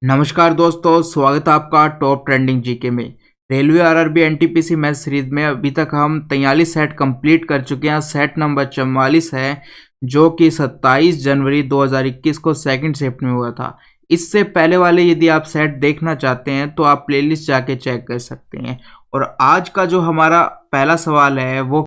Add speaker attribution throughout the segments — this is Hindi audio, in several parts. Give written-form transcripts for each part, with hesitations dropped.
Speaker 1: नमस्कार दोस्तों, स्वागत है आपका टॉप ट्रेंडिंग जीके में। Railway RRB NTPC math series में अभी तक हम 43 सेट कंप्लीट कर चुके हैं। सेट नंबर 44 है जो कि 27 जनवरी 2021 को सेकंड शिफ्ट में हुआ था। इससे पहले वाले यदि आप सेट देखना चाहते हैं तो आप प्लेलिस्ट जाके चेक कर सकते हैं। और आज का जो हमारा पहला सवाल है वो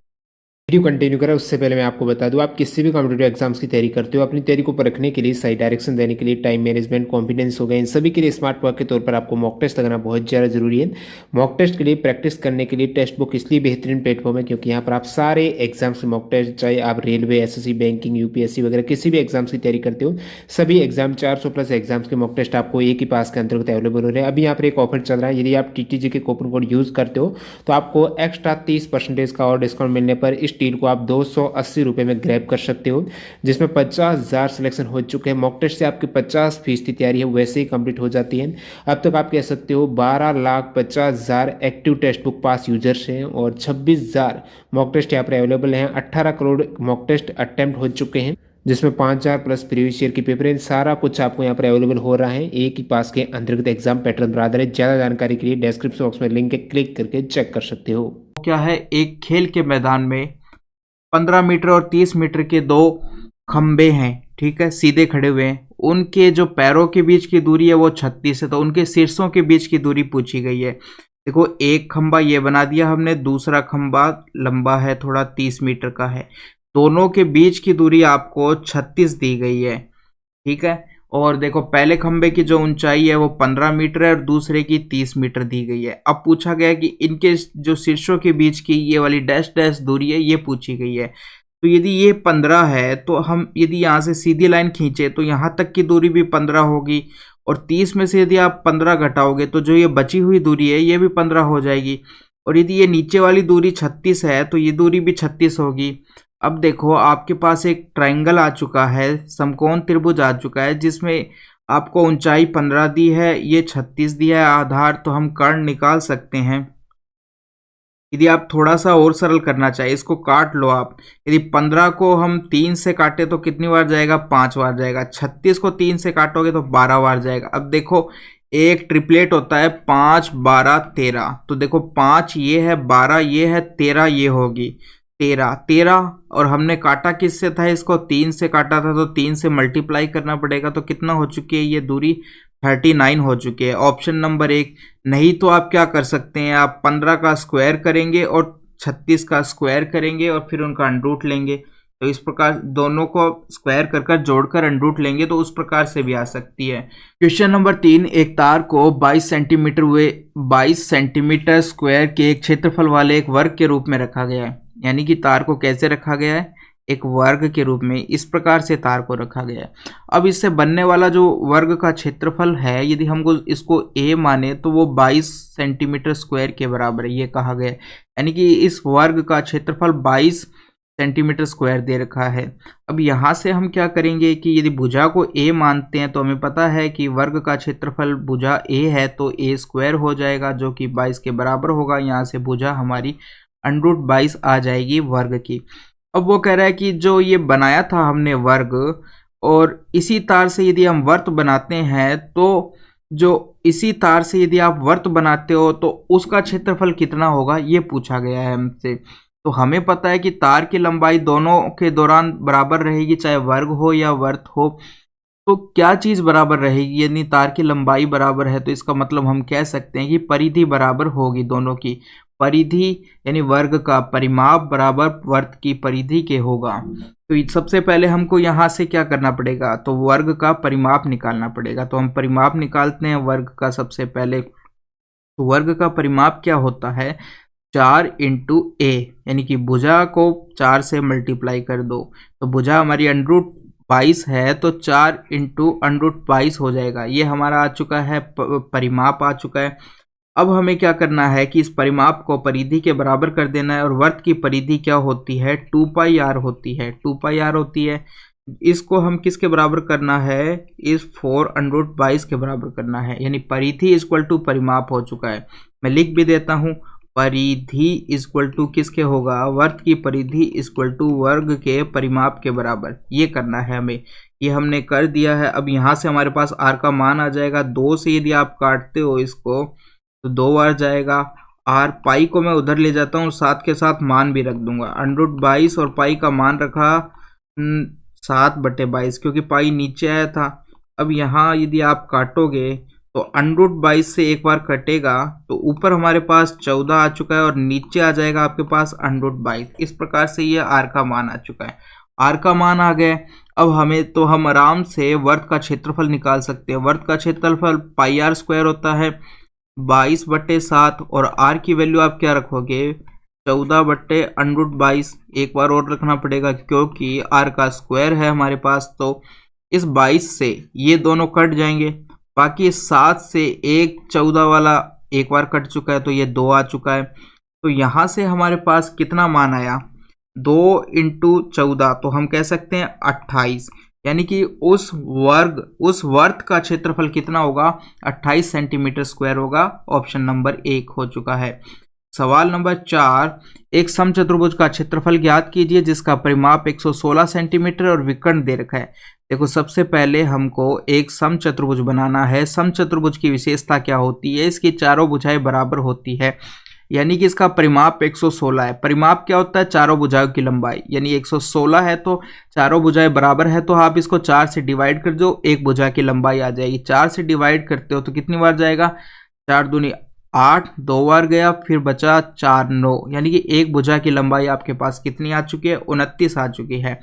Speaker 2: वीडियो कंटिन्यू करें उससे पहले मैं आपको बता दूं, आप किसी भी कॉम्पिटेटिव एग्जाम्स की तैयारी करते हो, अपनी तैयारी को परखने के लिए, सही डायरेक्शन देने के लिए, टाइम मैनेजमेंट, कॉन्फिडेंस हो गया, इन सभी के लिए स्मार्ट वर्क के तौर पर आपको मॉक टेस्ट लगाना बहुत ज़्यादा जरूरी है। मॉक टेस्ट के लिए प्रैक्टिस करने के लिए टेस्ट बुक इसलिए बेहतरीन प्लेटफॉर्म है क्योंकि यहाँ पर आप सारे एग्जाम्स के मॉक टेस्ट, चाहे आप रेलवे, एसएससी, बैंकिंग, यूपीएससी वगैरह किसी भी एग्जाम्स की तैयारी करते हो, सभी एग्जाम 400+ एग्जाम्स के मॉक टेस्ट आपको एक ही पास के अंतर्गत अवेलेबल हो रहे हैं। अभी यहाँ पर एक ऑफर चल रहा है, यदि आप टीटीजी के कूपन कोड यूज़ करते हो तो आपको एक्स्ट्रा 30% का और डिस्काउंट मिलने पर इस डील को आप 280 रुपये में ग्रैब कर सकते हो, जिसमें 50,000 सिलेक्शन हो चुके हैं। मॉक टेस्ट से आपकी 50% की तैयारी है वैसे ही कंप्लीट हो जाती है। अब तक आप कह सकते हो 12,50,000 एक्टिव टेस्ट बुक पास यूजर्स हैं और 26,000 मॉक टेस्ट यहाँ पर अवेलेबल हैं। 18 करोड़ मॉक टेस्ट अटेम्प्ट हो चुके हैं, जिसमें 5,000+ प्रीवियस ईयर की पेपर है। सारा कुछ आपको यहाँ पर अवेलेबल हो रहा है एक ही पास के अंतर्गत एग्जाम पैटर्न पर आधारित। ज़्यादा जानकारी के लिए डिस्क्रिप्शन बॉक्स में लिंक है, क्लिक करके चेक कर सकते हो।
Speaker 1: क्या है, एक खेल के मैदान में 15 मीटर और 30 मीटर के दो खंबे हैं, ठीक है, सीधे खड़े हुए हैं। उनके जो पैरों के बीच की दूरी है वो 36 है, तो उनके शीर्षों के बीच की दूरी पूछी गई है। देखो, एक खंबा ये बना दिया हमने, दूसरा खंबा लंबा है थोड़ा, 30 मीटर का है। दोनों के बीच की दूरी आपको 36 दी गई है, ठीक है। और देखो, पहले खंबे की जो ऊंचाई है वो 15 मीटर है और दूसरे की 30 मीटर दी गई है। अब पूछा गया कि इनके जो शीर्षों के बीच की ये वाली डैश डैश दूरी है ये पूछी गई है। तो यदि ये 15 है तो हम यदि यहाँ से सीधी लाइन खींचे तो यहाँ तक की दूरी भी 15 होगी, और 30 में से यदि आप 15 घटाओगे तो जो ये बची हुई दूरी है ये भी 15 हो जाएगी। और यदि ये नीचे वाली दूरी 36 है तो ये दूरी भी 36 होगी। अब देखो, आपके पास एक ट्रायंगल आ चुका है, समकोण त्रिभुज आ चुका है, जिसमें आपको ऊंचाई 15 दी है, ये 36 दिया है आधार, तो हम कर्ण निकाल सकते हैं। यदि आप थोड़ा सा और सरल करना चाहे, इसको काट लो आप। यदि 15 को हम 3 से काटे तो कितनी बार जाएगा? 5 बार जाएगा। 36 को 3 से काटोगे तो 12 बार जाएगा। अब देखो, एक ट्रिपलेट होता है 5, 12, 13। तो देखो, 5 ये है, 12 ये है, 13 ये होगी। 13 13, और हमने काटा किससे था? इसको 3 से काटा था, तो 3 से मल्टीप्लाई करना पड़ेगा। तो कितना हो चुकी है ये दूरी? 39 हो चुकी है। Option number 1। नहीं तो आप क्या कर सकते हैं, आप 15 का स्क्वायर करेंगे और 36 का स्क्वायर करेंगे और फिर उनका अंडरूट लेंगे। तो इस प्रकार दोनों को स्क्वायर कर जोड़कर अंडरूट लेंगे, तो उस प्रकार से भी आ सकती है। क्वेश्चन नंबर 3, एक तार को 22 सेंटीमीटर हुए 22 सेंटीमीटर स्क्वायर के एक क्षेत्रफल वाले एक वर्ग के रूप में रखा गया है। यानी कि तार को कैसे रखा गया है? एक वर्ग के रूप में, इस प्रकार से तार को रखा गया है। अब इससे बनने वाला जो वर्ग का क्षेत्रफल है, यदि हमको इसको a माने तो वो 22 सेंटीमीटर स्क्वायर के बराबर है, ये कहा गया है। यानी कि इस वर्ग का क्षेत्रफल 22 सेंटीमीटर स्क्वायर दे रखा है। अब यहाँ से हम क्या करेंगे कि यदि भुजा को a मानते हैं तो हमें पता है कि वर्ग का क्षेत्रफल भुजा a है, तो a स्क्वायर हो जाएगा जो कि 22 के बराबर होगा। यहाँ से भुजा हमारी √22 आ जाएगी वर्ग की। अब वो कह रहा है कि जो ये बनाया था हमने वर्ग, और इसी तार से यदि हम वर्त बनाते हैं, तो जो इसी तार से यदि आप वर्त बनाते हो तो उसका क्षेत्रफल कितना होगा, ये पूछा गया है हमसे। तो हमें पता है कि तार की लंबाई दोनों के दौरान बराबर रहेगी, चाहे वर्ग हो या वर्त हो। तो क्या चीज़ बराबर रहेगी? यदि तार की लंबाई बराबर है तो इसका मतलब हम कह सकते हैं कि परिधि बराबर होगी दोनों की। परिधि यानी वर्ग का परिमाप बराबर वर्त की परिधि के होगा। तो सबसे पहले हमको यहाँ से क्या करना पड़ेगा? तो वर्ग का परिमाप निकालना पड़ेगा। तो हम परिमाप निकालते हैं वर्ग का सबसे पहले। तो वर्ग का परिमाप क्या होता है? 4 × a, यानी कि भुजा को 4 से मल्टीप्लाई कर दो। तो भुजा हमारी √22 है, तो 4 × √22 हो जाएगा। ये हमारा आ चुका है, परिमाप आ चुका है। अब हमें क्या करना है कि इस परिमाप को परिधि के बराबर कर देना है। और वर्त की परिधि क्या होती है? 2πr होती है, 2πr होती है। इसको हम किसके बराबर करना है? इस 4√22 के बराबर करना है। यानी परिधि इक्वल टू परिमाप हो चुका है। मैं लिख भी देता हूँ, परिधि इक्वल टू किसके होगा? वर्त की परिधि इक्वल टू वर्ग के परिमाप के बराबर। ये करना है हमें। ये हमने कर दिया है। अब यहाँ से हमारे पास आर का मान आ जाएगा 2 से यदि आप काटते हो इसको तो 2 बार जाएगा। आर पाई को मैं उधर ले जाता हूँ, साथ के साथ मान भी रख दूंगा। √22 और पाई का मान रखा 7/22 क्योंकि पाई नीचे आया था। अब यहाँ यदि आप काटोगे तो √22 से एक बार कटेगा तो ऊपर हमारे पास 14 आ चुका है और नीचे आ जाएगा आपके पास √22। इस प्रकार से ये आर का मान आ चुका है। आर का मान आ गया। अब हम आराम से वर्त का क्षेत्रफल निकाल सकते हैं। वर्त का क्षेत्रफल πr² होता है 22/7 और आर की वैल्यू आप क्या रखोगे 14/√22। एक बार और रखना पड़ेगा क्योंकि आर का स्क्वायर है हमारे पास। तो इस 22 से ये दोनों कट जाएंगे, बाकी 7 से एक 14 वाला एक बार कट चुका है तो ये 2 आ चुका है। तो यहाँ से हमारे पास कितना मान आया 2 × 14 तो हम कह सकते हैं 28, यानी कि उस वर्त का क्षेत्रफल कितना होगा 28 सेंटीमीटर² होगा। ऑप्शन नंबर 1 हो चुका है। सवाल नंबर 4, एक समचतुर्भुज का क्षेत्रफल ज्ञात कीजिए जिसका परिमाप 116 सेंटीमीटर और विकर्ण दे रखा है। देखो सबसे पहले हमको एक समचतुर्भुज बनाना है। समचतुर्भुज की विशेषता क्या होती है, इसकी चारों भुजाएं बराबर होती है, यानी कि इसका परिमाप 116 है। परिमाप क्या होता है चारों भुजाओं की लंबाई, यानी 116 है तो चारों भुजाएं बराबर है तो आप इसको 4 से डिवाइड कर दो, एक भुजा की लंबाई आ जाएगी। 4 से डिवाइड करते हो तो कितनी बार जाएगा 4 दूनी 8, 2 बार गया, फिर बचा 4 9, यानी कि एक भुजा की लंबाई आपके पास कितनी आ चुकी है 29 आ चुकी है।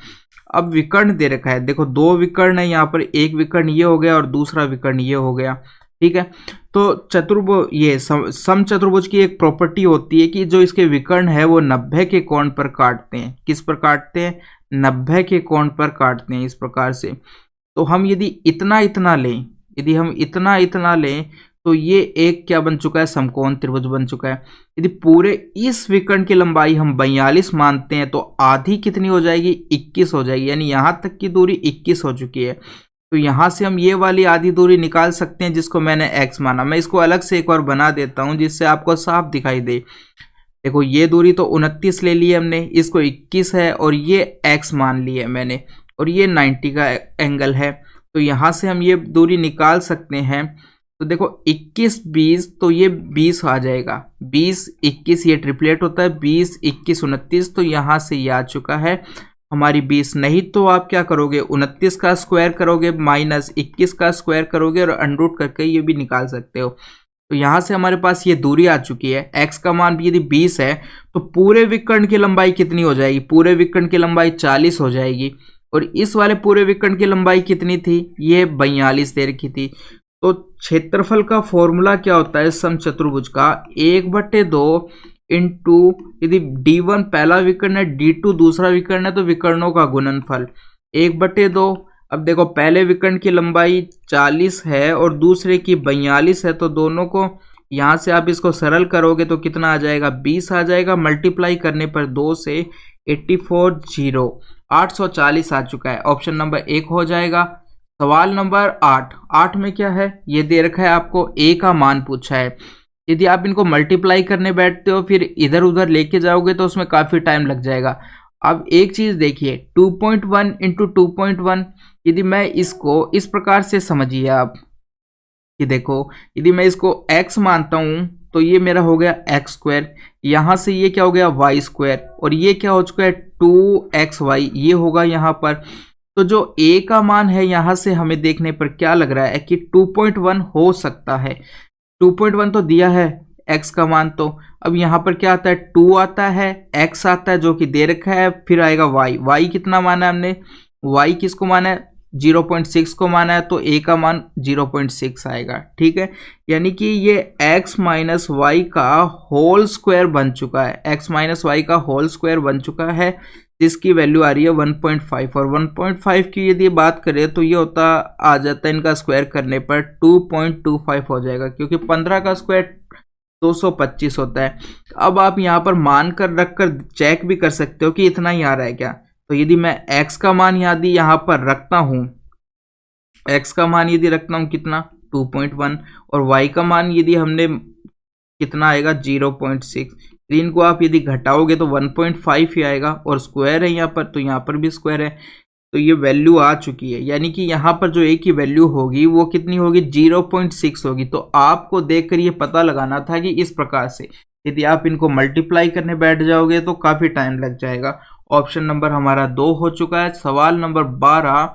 Speaker 1: अब विकर्ण दे रखा है, देखो 2 विकर्ण है यहाँ पर, एक विकर्ण ये हो गया और दूसरा विकर्ण ये हो गया, ठीक है। तो समचतुर्भुज की एक प्रॉपर्टी होती है कि जो इसके विकर्ण है वो 90 के कोण पर काटते हैं। किस पर काटते हैं 90 के कोण पर काटते हैं, इस प्रकार से। तो हम यदि हम इतना लें तो ये एक क्या बन चुका है समकोण त्रिभुज बन चुका है। यदि पूरे इस विकर्ण की लंबाई हम 42 मानते हैं तो आधी कितनी हो जाएगी 21 हो जाएगी, यानी यहाँ तक की दूरी 21 हो चुकी है। तो यहाँ से हम ये वाली आधी दूरी निकाल सकते हैं जिसको मैंने x माना। मैं इसको अलग से एक बार बना देता हूँ जिससे आपको साफ दिखाई दे। देखो ये दूरी तो 29 ले ली है हमने, इसको 21 है और ये x मान ली है मैंने, और ये 90 का एंगल है। तो यहाँ से हम ये दूरी निकाल सकते हैं। तो देखो 21 20 तो ये 20 आ जाएगा, 20 21 ये ट्रिपलेट होता है, 20 21 29। तो यहाँ से ये आ चुका है हमारी 20। नहीं तो आप क्या करोगे 29 का स्क्वायर करोगे माइनस 21 का स्क्वायर करोगे और अनरूट करके ये भी निकाल सकते हो। तो यहाँ से हमारे पास ये दूरी आ चुकी है। x का मान भी यदि 20 है तो पूरे विकर्ण की लंबाई कितनी हो जाएगी, पूरे विकर्ण की लंबाई 40 हो जाएगी। और इस वाले पूरे विकर्ण की लंबाई कितनी थी, ये 42 दे रखी थी। तो क्षेत्रफल का फॉर्मूला क्या होता है समचतुर्भुज का 1/2 इंटू, यदि D1 पहला विकर्ण है D2 दूसरा विकर्ण है तो विकर्णों का गुणनफल 1/2। अब देखो पहले विकर्ण की लंबाई 40 है और दूसरे की 42 है, तो दोनों को यहाँ से आप इसको सरल करोगे तो कितना आ जाएगा 20 आ जाएगा। मल्टीप्लाई करने पर 2 से 84 0 840 आ चुका है। ऑप्शन नंबर 1 हो जाएगा। सवाल नंबर 8 में क्या है ये दे रखा है आपको, a का मान पूछा है। यदि आप इनको मल्टीप्लाई करने बैठते हो फिर इधर उधर लेके जाओगे तो उसमें काफ़ी टाइम लग जाएगा। अब एक चीज़ देखिए 2.1 इंटू 2.1, यदि मैं इसको इस प्रकार से समझिए आप कि देखो यदि मैं इसको x मानता हूँ तो ये मेरा हो गया x², यहाँ से ये क्या हो गया y² और ये क्या हो चुका है 2xy ये होगा यहाँ पर। तो जो a का मान है यहाँ से हमें देखने पर क्या लग रहा है कि 2.1 हो सकता है। 2.1 तो दिया है x का मान, तो अब यहाँ पर क्या आता है 2 आता है, x आता है जो कि दे रखा है, फिर आएगा y कितना माना है हमने, y किसको माना है 0.6 को माना है, तो a का मान 0.6 आएगा, ठीक है। यानी कि ये x माइनस वाई का होल स्क्वायर बन चुका है, x माइनस वाई का होल स्क्वायर बन चुका है जिसकी वैल्यू आ रही है 1.5। और 1.5 की यदि बात करें तो ये होता आ जाता है इनका स्क्वायर करने पर 2.25 हो जाएगा, क्योंकि 15 का स्क्वायर 225 होता है। अब आप यहाँ पर मान कर रख कर चेक भी कर सकते हो कि इतना ही आ रहा है क्या। तो यदि मैं x का मान यदि यहाँ पर रखता हूँ, x का मान यदि रखता हूँ कितना 2.1 और y का मान यदि हमने कितना आएगा 0.6, तीन को आप यदि घटाओगे तो 1.5 ही आएगा और स्क्वायर है यहाँ पर, तो यहाँ पर भी स्क्वायर है। तो ये वैल्यू आ चुकी है, यानी कि यहाँ पर जो ए की वैल्यू होगी वो कितनी होगी 0.6 होगी। तो आपको देखकर ये पता लगाना था कि इस प्रकार से यदि आप इनको मल्टीप्लाई करने बैठ जाओगे तो काफ़ी टाइम लग जाएगा। ऑप्शन नंबर हमारा 2 हो चुका है। सवाल नंबर 12,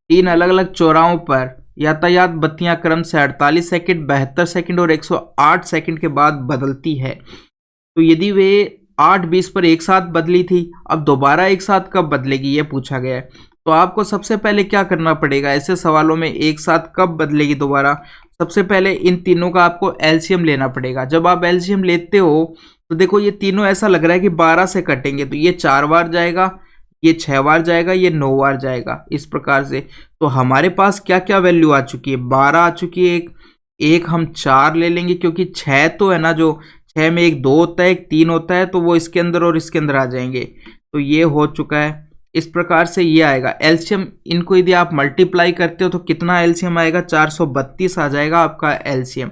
Speaker 1: 3 अलग अलग चौराहों पर यातायात बत्तियां क्रम से 48 सेकंड, 72 सेकंड और 108 सेकंड के बाद बदलती है। तो यदि वे 8:20 पर एक साथ बदली थी, अब दोबारा एक साथ कब बदलेगी ये पूछा गया है। तो आपको सबसे पहले क्या करना पड़ेगा, ऐसे सवालों में एक साथ कब बदलेगी दोबारा, सबसे पहले इन तीनों का आपको एलसीएम लेना पड़ेगा। जब आप एलसीएम लेते हो तो देखो ये तीनों ऐसा लग रहा है कि 12 से कटेंगे, तो ये 4 बार जाएगा, ये 6 बार जाएगा, ये 9 बार जाएगा, इस प्रकार से। तो हमारे पास क्या क्या वैल्यू आ चुकी है, 12 आ चुकी है, एक हम 4 ले लेंगे क्योंकि 6 तो है ना, जो 6 में एक 2 होता है, एक 3 होता है, तो वो इसके अंदर और इसके अंदर आ जाएंगे। तो ये हो चुका है, इस प्रकार से ये आएगा एलसीएम। इनको यदि आप मल्टीप्लाई करते हो तो कितना एलसीएम आएगा, 432 आ जाएगा आपका एलसीएम।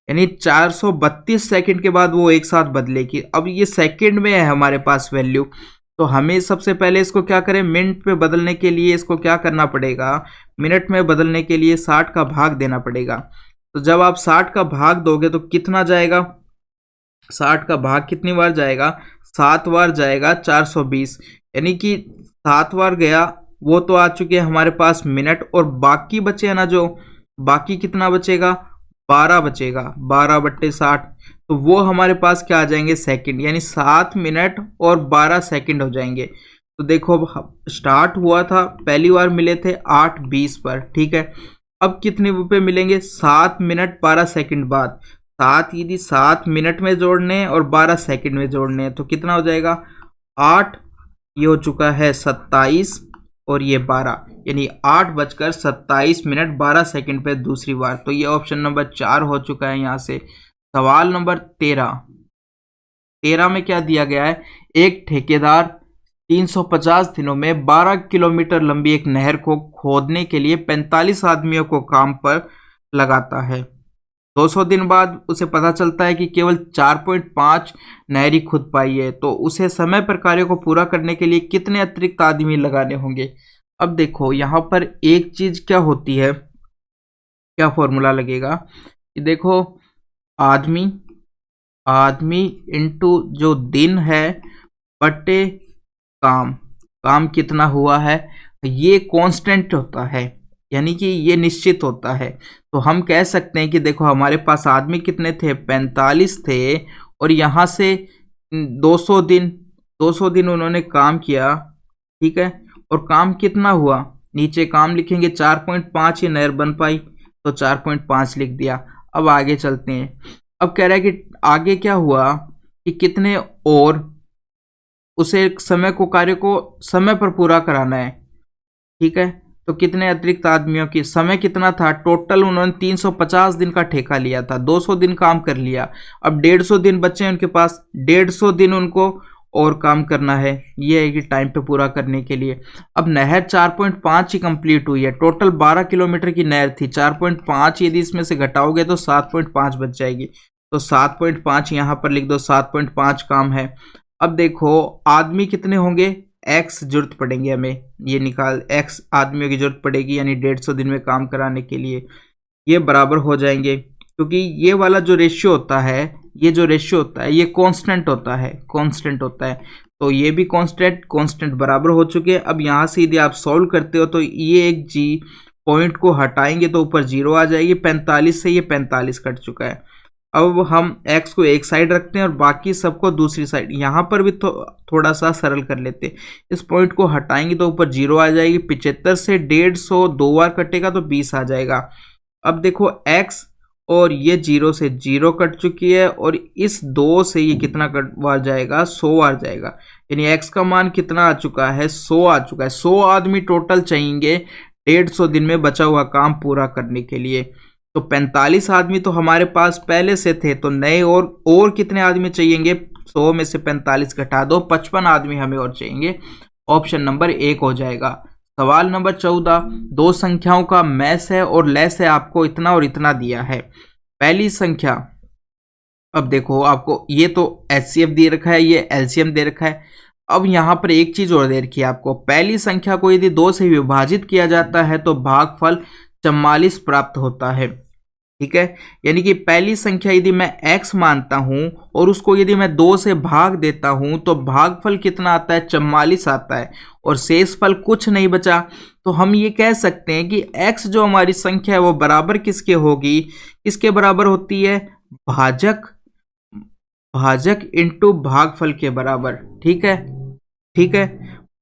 Speaker 1: यानी 432 सेकंड के बाद वो एक साथ बदलेगी। अब ये सेकंड में है हमारे पास वैल्यू, तो हमें सबसे पहले इसको क्या करें, मिनट में बदलने के लिए इसको क्या करना पड़ेगा, मिनट में बदलने के लिए 60 का भाग देना पड़ेगा। तो जब आप 60 का भाग दोगे तो कितना जाएगा, 60 का भाग कितनी बार जाएगा, 7 बार जाएगा 420, यानी कि 7 बार गया, वो तो आ चुके हैं हमारे पास मिनट, और बाकी बचे है ना, जो बाकी कितना बचेगा, 12 बचेगा, 12/60, तो वो हमारे पास क्या आ जाएंगे, सेकंड, यानी 7 मिनट और 12 सेकंड हो जाएंगे। तो देखो अब स्टार्ट हुआ था, पहली बार मिले थे 8:20 पर, ठीक है। अब कितने पे मिलेंगे, 7 मिनट 12 सेकंड बाद, 7 यदि 7 मिनट में जोड़ने हैं और 12 सेकंड में जोड़ने हैं तो कितना हो जाएगा, 8, ये हो चुका है 27 और ये 12, यानी 8:27 12 सेकंड पे दूसरी बार। तो ये ऑप्शन नंबर 4 हो चुका है यहाँ से। सवाल नंबर 13 में क्या दिया गया है, एक ठेकेदार 350 दिनों में 12 किलोमीटर लंबी एक नहर को खोदने के लिए 45 आदमियों को काम पर लगाता है। 200 दिन बाद उसे पता चलता है कि केवल 4.5 नहरी खुद पाई है, तो उसे समय पर कार्य को पूरा करने के लिए कितने अतिरिक्त आदमी लगाने होंगे। अब देखो यहाँ पर एक चीज क्या होती है, क्या फॉर्मूला लगेगा कि देखो आदमी इनटू जो दिन है बटे काम कितना हुआ है, ये कांस्टेंट होता है, यानी कि ये निश्चित होता है। तो हम कह सकते हैं कि देखो हमारे पास आदमी कितने थे, 45 थे, और यहाँ से 200 दिन उन्होंने काम किया, ठीक है, और काम कितना हुआ, नीचे काम लिखेंगे 4.5, ये नहर बन पाई तो 4.5 लिख दिया। अब आगे चलते हैं, अब कह रहा है कि आगे क्या हुआ कि कितने और उसे कार्य को समय पर पूरा कराना है, ठीक है। तो कितने अतिरिक्त आदमियों की, समय कितना था, टोटल उन्होंने 350 दिन का ठेका लिया था, 200 दिन काम कर लिया, अब 150 दिन बचे हैं उनके पास, 150 दिन उनको और काम करना है, ये है कि टाइम पे पूरा करने के लिए। अब नहर 4.5 ही कंप्लीट हुई है, टोटल 12 किलोमीटर की नहर थी, 4.5 यदि इसमें से घटाओगे तो 7.5 बच जाएगी, तो 7.5 यहाँ पर लिख दो, 7.5 काम है। अब देखो आदमी कितने होंगे, एक्स जरूरत पड़ेंगे हमें, ये निकाल, एक्स आदमियों की जरूरत पड़ेगी, यानी 150 दिन में काम कराने के लिए, ये बराबर हो जाएंगे, क्योंकि ये वाला जो रेशियो होता है, ये कांस्टेंट होता है, तो ये भी कांस्टेंट बराबर हो चुके हैं। अब यहाँ से यदि आप सॉल्व करते हो तो ये एक जी पॉइंट को हटाएंगे तो ऊपर 0 आ जाएगी, 45 से ये 45 कट चुका है। अब हम x को एक साइड रखते हैं और बाकी सबको दूसरी साइड, यहाँ पर भी थोड़ा सा सरल कर लेते हैं, इस पॉइंट को हटाएंगे तो ऊपर 0 आ जाएगी, 75 से 150 2 बार कटेगा तो 20 आ जाएगा। अब देखो x और ये 0 से 0 कट चुकी है, और इस 2 से ये कितना बार जाएगा, 100 बार जाएगा, यानी x का मान कितना आ चुका है, 100 आ चुका है। 100 आदमी टोटल चाहिए 150 दिन में बचा हुआ काम पूरा करने के लिए। तो 45 आदमी तो हमारे पास पहले से थे, तो नए और कितने आदमी चाहिएंगे, 100 में से 45 घटा दो, 55 आदमी हमें और चाहिए। ऑप्शन नंबर 1 हो जाएगा। सवाल नंबर 14, दो संख्याओं का मैस है और लेस है, आपको इतना और इतना दिया है। पहली संख्या, अब देखो आपको ये तो एचसीएफ दे रखा है, ये एलसीएम दे रखा है। अब यहाँ पर एक चीज और दे रखी है आपको, पहली संख्या को यदि 2 से विभाजित किया जाता है तो भागफल 44 प्राप्त होता है। ठीक है, यानी कि पहली संख्या यदि मैं x मानता हूं और उसको यदि मैं 2 से भाग देता हूं तो भागफल कितना आता है, 44 आता है, और शेषफल कुछ नहीं बचा। तो हम ये कह सकते हैं कि x जो हमारी संख्या है वो बराबर किसके होगी, किसके बराबर होती है, भाजक इंटू भागफल के बराबर। ठीक है, ठीक है,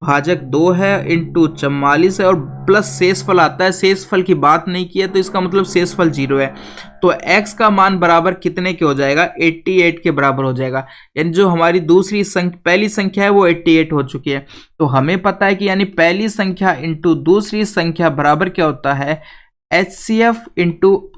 Speaker 1: भाजक 2 है इंटू 44 है और प्लस शेषफल आता है। शेषफल की बात नहीं की है तो इसका मतलब शेषफल 0 है। तो x का मान बराबर कितने के हो जाएगा, 88 के बराबर हो जाएगा। यानी जो हमारी पहली संख्या है वो 88 हो चुकी है। तो हमें पता है कि यानी पहली संख्या इंटू दूसरी संख्या बराबर क्या होता है, HCF इंटू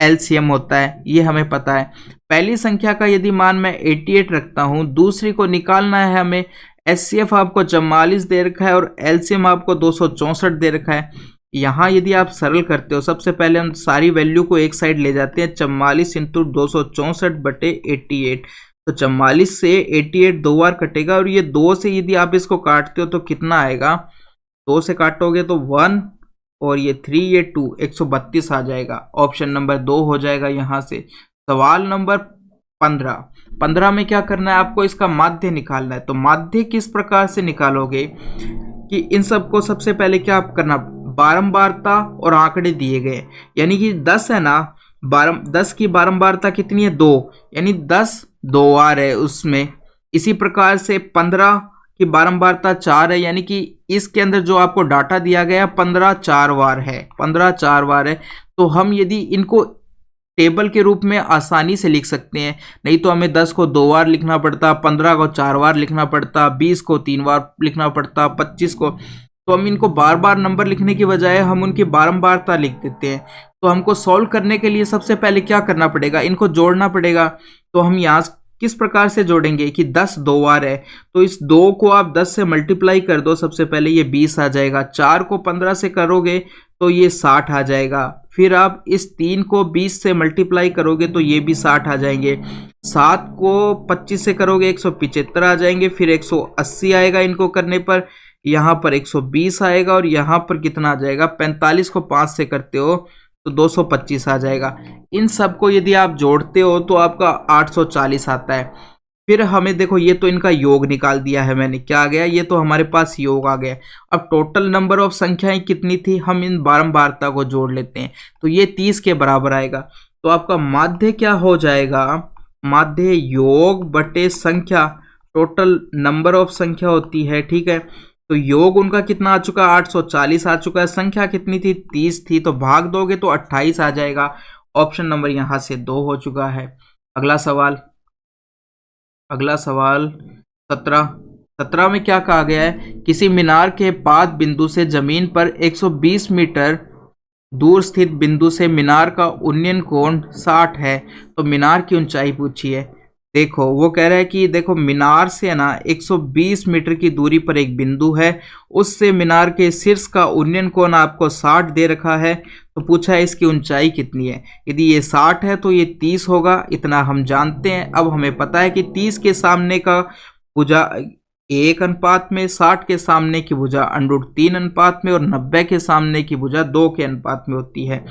Speaker 1: LCM होता है, ये हमें पता है। पहली संख्या का यदि मान मैं 88 रखता हूं, दूसरी को निकालना है हमें, HCF आपको 44 दे रखा है और LCM आपको 264 दे रखा है। यहाँ यदि आप सरल करते हो, सबसे पहले हम सारी वैल्यू को एक साइड ले जाते हैं, 44 इंटू 264 बटे 88। तो 44 से 88 दो बार कटेगा और ये 2 से यदि आप इसको काटते हो तो कितना आएगा, 2 से काटोगे तो 1 और ये 3 ये 2, 132 आ जाएगा। ऑप्शन नंबर 2 हो जाएगा यहाँ से। सवाल नंबर 15 में क्या करना है आपको, इसका माध्य निकालना है। तो माध्य किस प्रकार से निकालोगे कि इन सबको सबसे पहले क्या करना, बारंबारता और आंकड़े दिए गए, यानी कि 10 है ना, 10 की बारंबारता कितनी है, 2, यानी 10 2 बार है उसमें। इसी प्रकार से 15 की बारंबारता 4 है, यानी कि इसके अंदर जो आपको डाटा दिया गया 15 4 बार है, 15 4 बार है। तो हम यदि इनको टेबल के रूप में आसानी से लिख सकते हैं, नहीं तो हमें 10 को 2 बार लिखना पड़ता, 15 को 4 बार लिखना पड़ता, 20 को 3 बार लिखना पड़ता, 25 को। तो हम इनको बार बार नंबर लिखने की बजाय हम उनकी बारंबारता लिख देते हैं। तो हमको सॉल्व करने के लिए सबसे पहले क्या करना पड़ेगा, इनको जोड़ना पड़ेगा। तो हम यहाँ किस प्रकार से जोड़ेंगे कि 10 2 बार है, तो इस 2 को आप 10 से मल्टीप्लाई कर दो, सबसे पहले ये 20 आ जाएगा। 4 को 15 से करोगे तो ये 60 आ जाएगा। फिर आप इस 3 को 20 से मल्टीप्लाई करोगे तो ये भी 60 आ जाएंगे। 7 को 25 से करोगे 175 आ जाएंगे। फिर 180 आएगा इनको करने पर, यहाँ पर 120 आएगा और यहाँ पर कितना आ जाएगा, 45 को 5 से करते हो तो 225 आ जाएगा। इन सबको यदि आप जोड़ते हो तो आपका 840 आता है। फिर हमें देखो, ये तो इनका योग निकाल दिया है मैंने, क्या आ गया, ये तो हमारे पास योग आ गया। अब टोटल नंबर ऑफ संख्याएं कितनी थी, हम इन बारंबारता को जोड़ लेते हैं तो ये 30 के बराबर आएगा। तो आपका माध्य क्या हो जाएगा, माध्य योग बटे संख्या, टोटल नंबर ऑफ संख्या होती है। ठीक है, तो योग उनका कितना आ चुका, 840 आ चुका है। संख्या कितनी थी, 30 थी, तो भाग दोगे तो 28 आ जाएगा। ऑप्शन नंबर यहां से 2 हो चुका है। अगला सवाल 17 में क्या कहा गया है, किसी मीनार के पाद बिंदु से जमीन पर 120 मीटर दूर स्थित बिंदु से मीनार का उन्नयन कोण 60 है, तो मीनार की ऊंचाई पूछी है। देखो वो कह रहा है कि देखो मीनार से है ना 120 मीटर की दूरी पर एक बिंदु है, उससे मीनार के शीर्ष का उन्नयन कोण आपको 60 दे रखा है। तो पूछा है इसकी ऊंचाई कितनी है। यदि ये 60 है तो ये 30 होगा, इतना हम जानते हैं। अब हमें पता है कि 30 के सामने का भुजा 1 अनुपात में, 60 के सामने की भुजा √3 अनुपात में और 90 के सामने की भुजा 2 के अनुपात में होती है।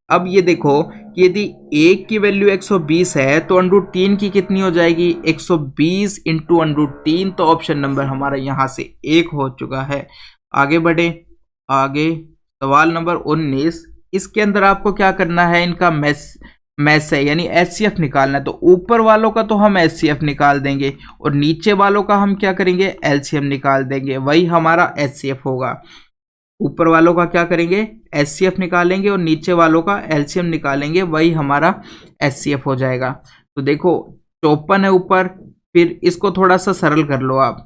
Speaker 1: अब ये देखो कि यदि 1 की वैल्यू 120 है तो √3 की कितनी हो जाएगी, 120 इंटू √3। तो ऑप्शन नंबर हमारा यहाँ से 1 हो चुका है। आगे बढ़े, आगे सवाल नंबर 19। इसके अंदर आपको क्या करना है, इनका मैस है यानी HCF निकालना है। तो ऊपर वालों का तो हम HCF निकाल देंगे और नीचे वालों का हम क्या करेंगे, LCM निकाल देंगे, वही हमारा HCF होगा। ऊपर वालों का क्या करेंगे, HCF निकालेंगे और नीचे वालों का LCM निकालेंगे, वही हमारा HCF हो जाएगा। तो देखो 54 है ऊपर, फिर इसको थोड़ा सा सरल कर लो आप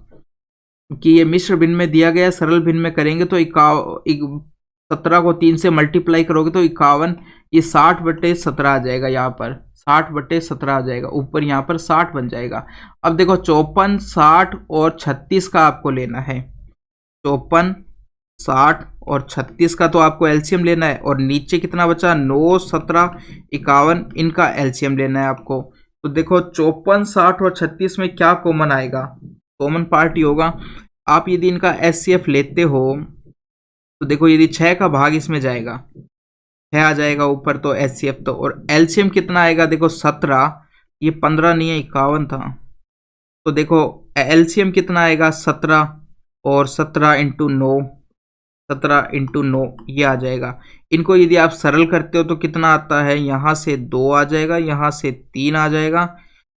Speaker 1: कि ये मिश्र भिन्न में दिया गया, सरल भिन्न में करेंगे तो 17 को 3 से मल्टीप्लाई करोगे तो 51, ये 60/17 आ जाएगा, यहाँ पर 60/17 आ जाएगा, ऊपर यहाँ पर 60 बन जाएगा। अब देखो 54, 60 और 36 का आपको लेना है। 54, 60 और 36 का तो आपको LCM लेना है और नीचे कितना बचा, 9, 17, 51, इनका LCM लेना है आपको। तो देखो 54, 60 और 36 में क्या कॉमन आएगा, कॉमन पार्ट ही होगा। आप यदि इनका HCF लेते हो तो देखो यदि 6 का भाग इसमें जाएगा, 6 आ जाएगा ऊपर, तो HCF तो, और LCM कितना आएगा देखो 17, ये 15 नहीं है 51 था, तो देखो LCM कितना आएगा 17, और 17 इंटू 9, 17 इंटू 9 ये आ जाएगा। इनको यदि आप सरल करते हो तो कितना आता है, यहाँ से 2 आ जाएगा, यहाँ से 3 आ जाएगा,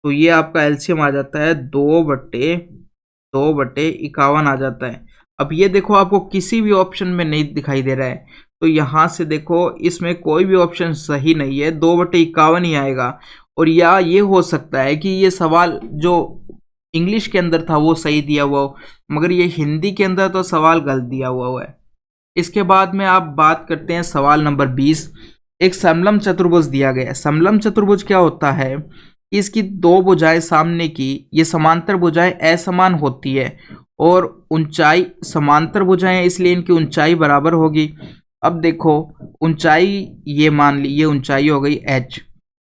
Speaker 1: तो ये आपका LCM आ जाता है 2/51 आ जाता है। अब ये देखो आपको किसी भी ऑप्शन में नहीं दिखाई दे रहा है, तो यहाँ से देखो इसमें कोई भी ऑप्शन सही नहीं है, 2/51 ही आएगा। और या ये हो सकता है कि ये सवाल जो इंग्लिश के अंदर था वो सही दिया हुआ हो, मगर ये हिंदी के अंदर तो सवाल गलत दिया हुआ है। इसके बाद में आप बात करते हैं सवाल नंबर 20। एक समलम चतुर्भुज दिया गया है। समलम चतुर्भुज क्या होता है, इसकी दो भुजाएं सामने की, ये समांतर भुजाएं असमान होती है और ऊंचाई समांतर भुजाएं, इसलिए इनकी ऊंचाई बराबर होगी। अब देखो ऊंचाई ये मान ली, ये ऊंचाई हो गई h,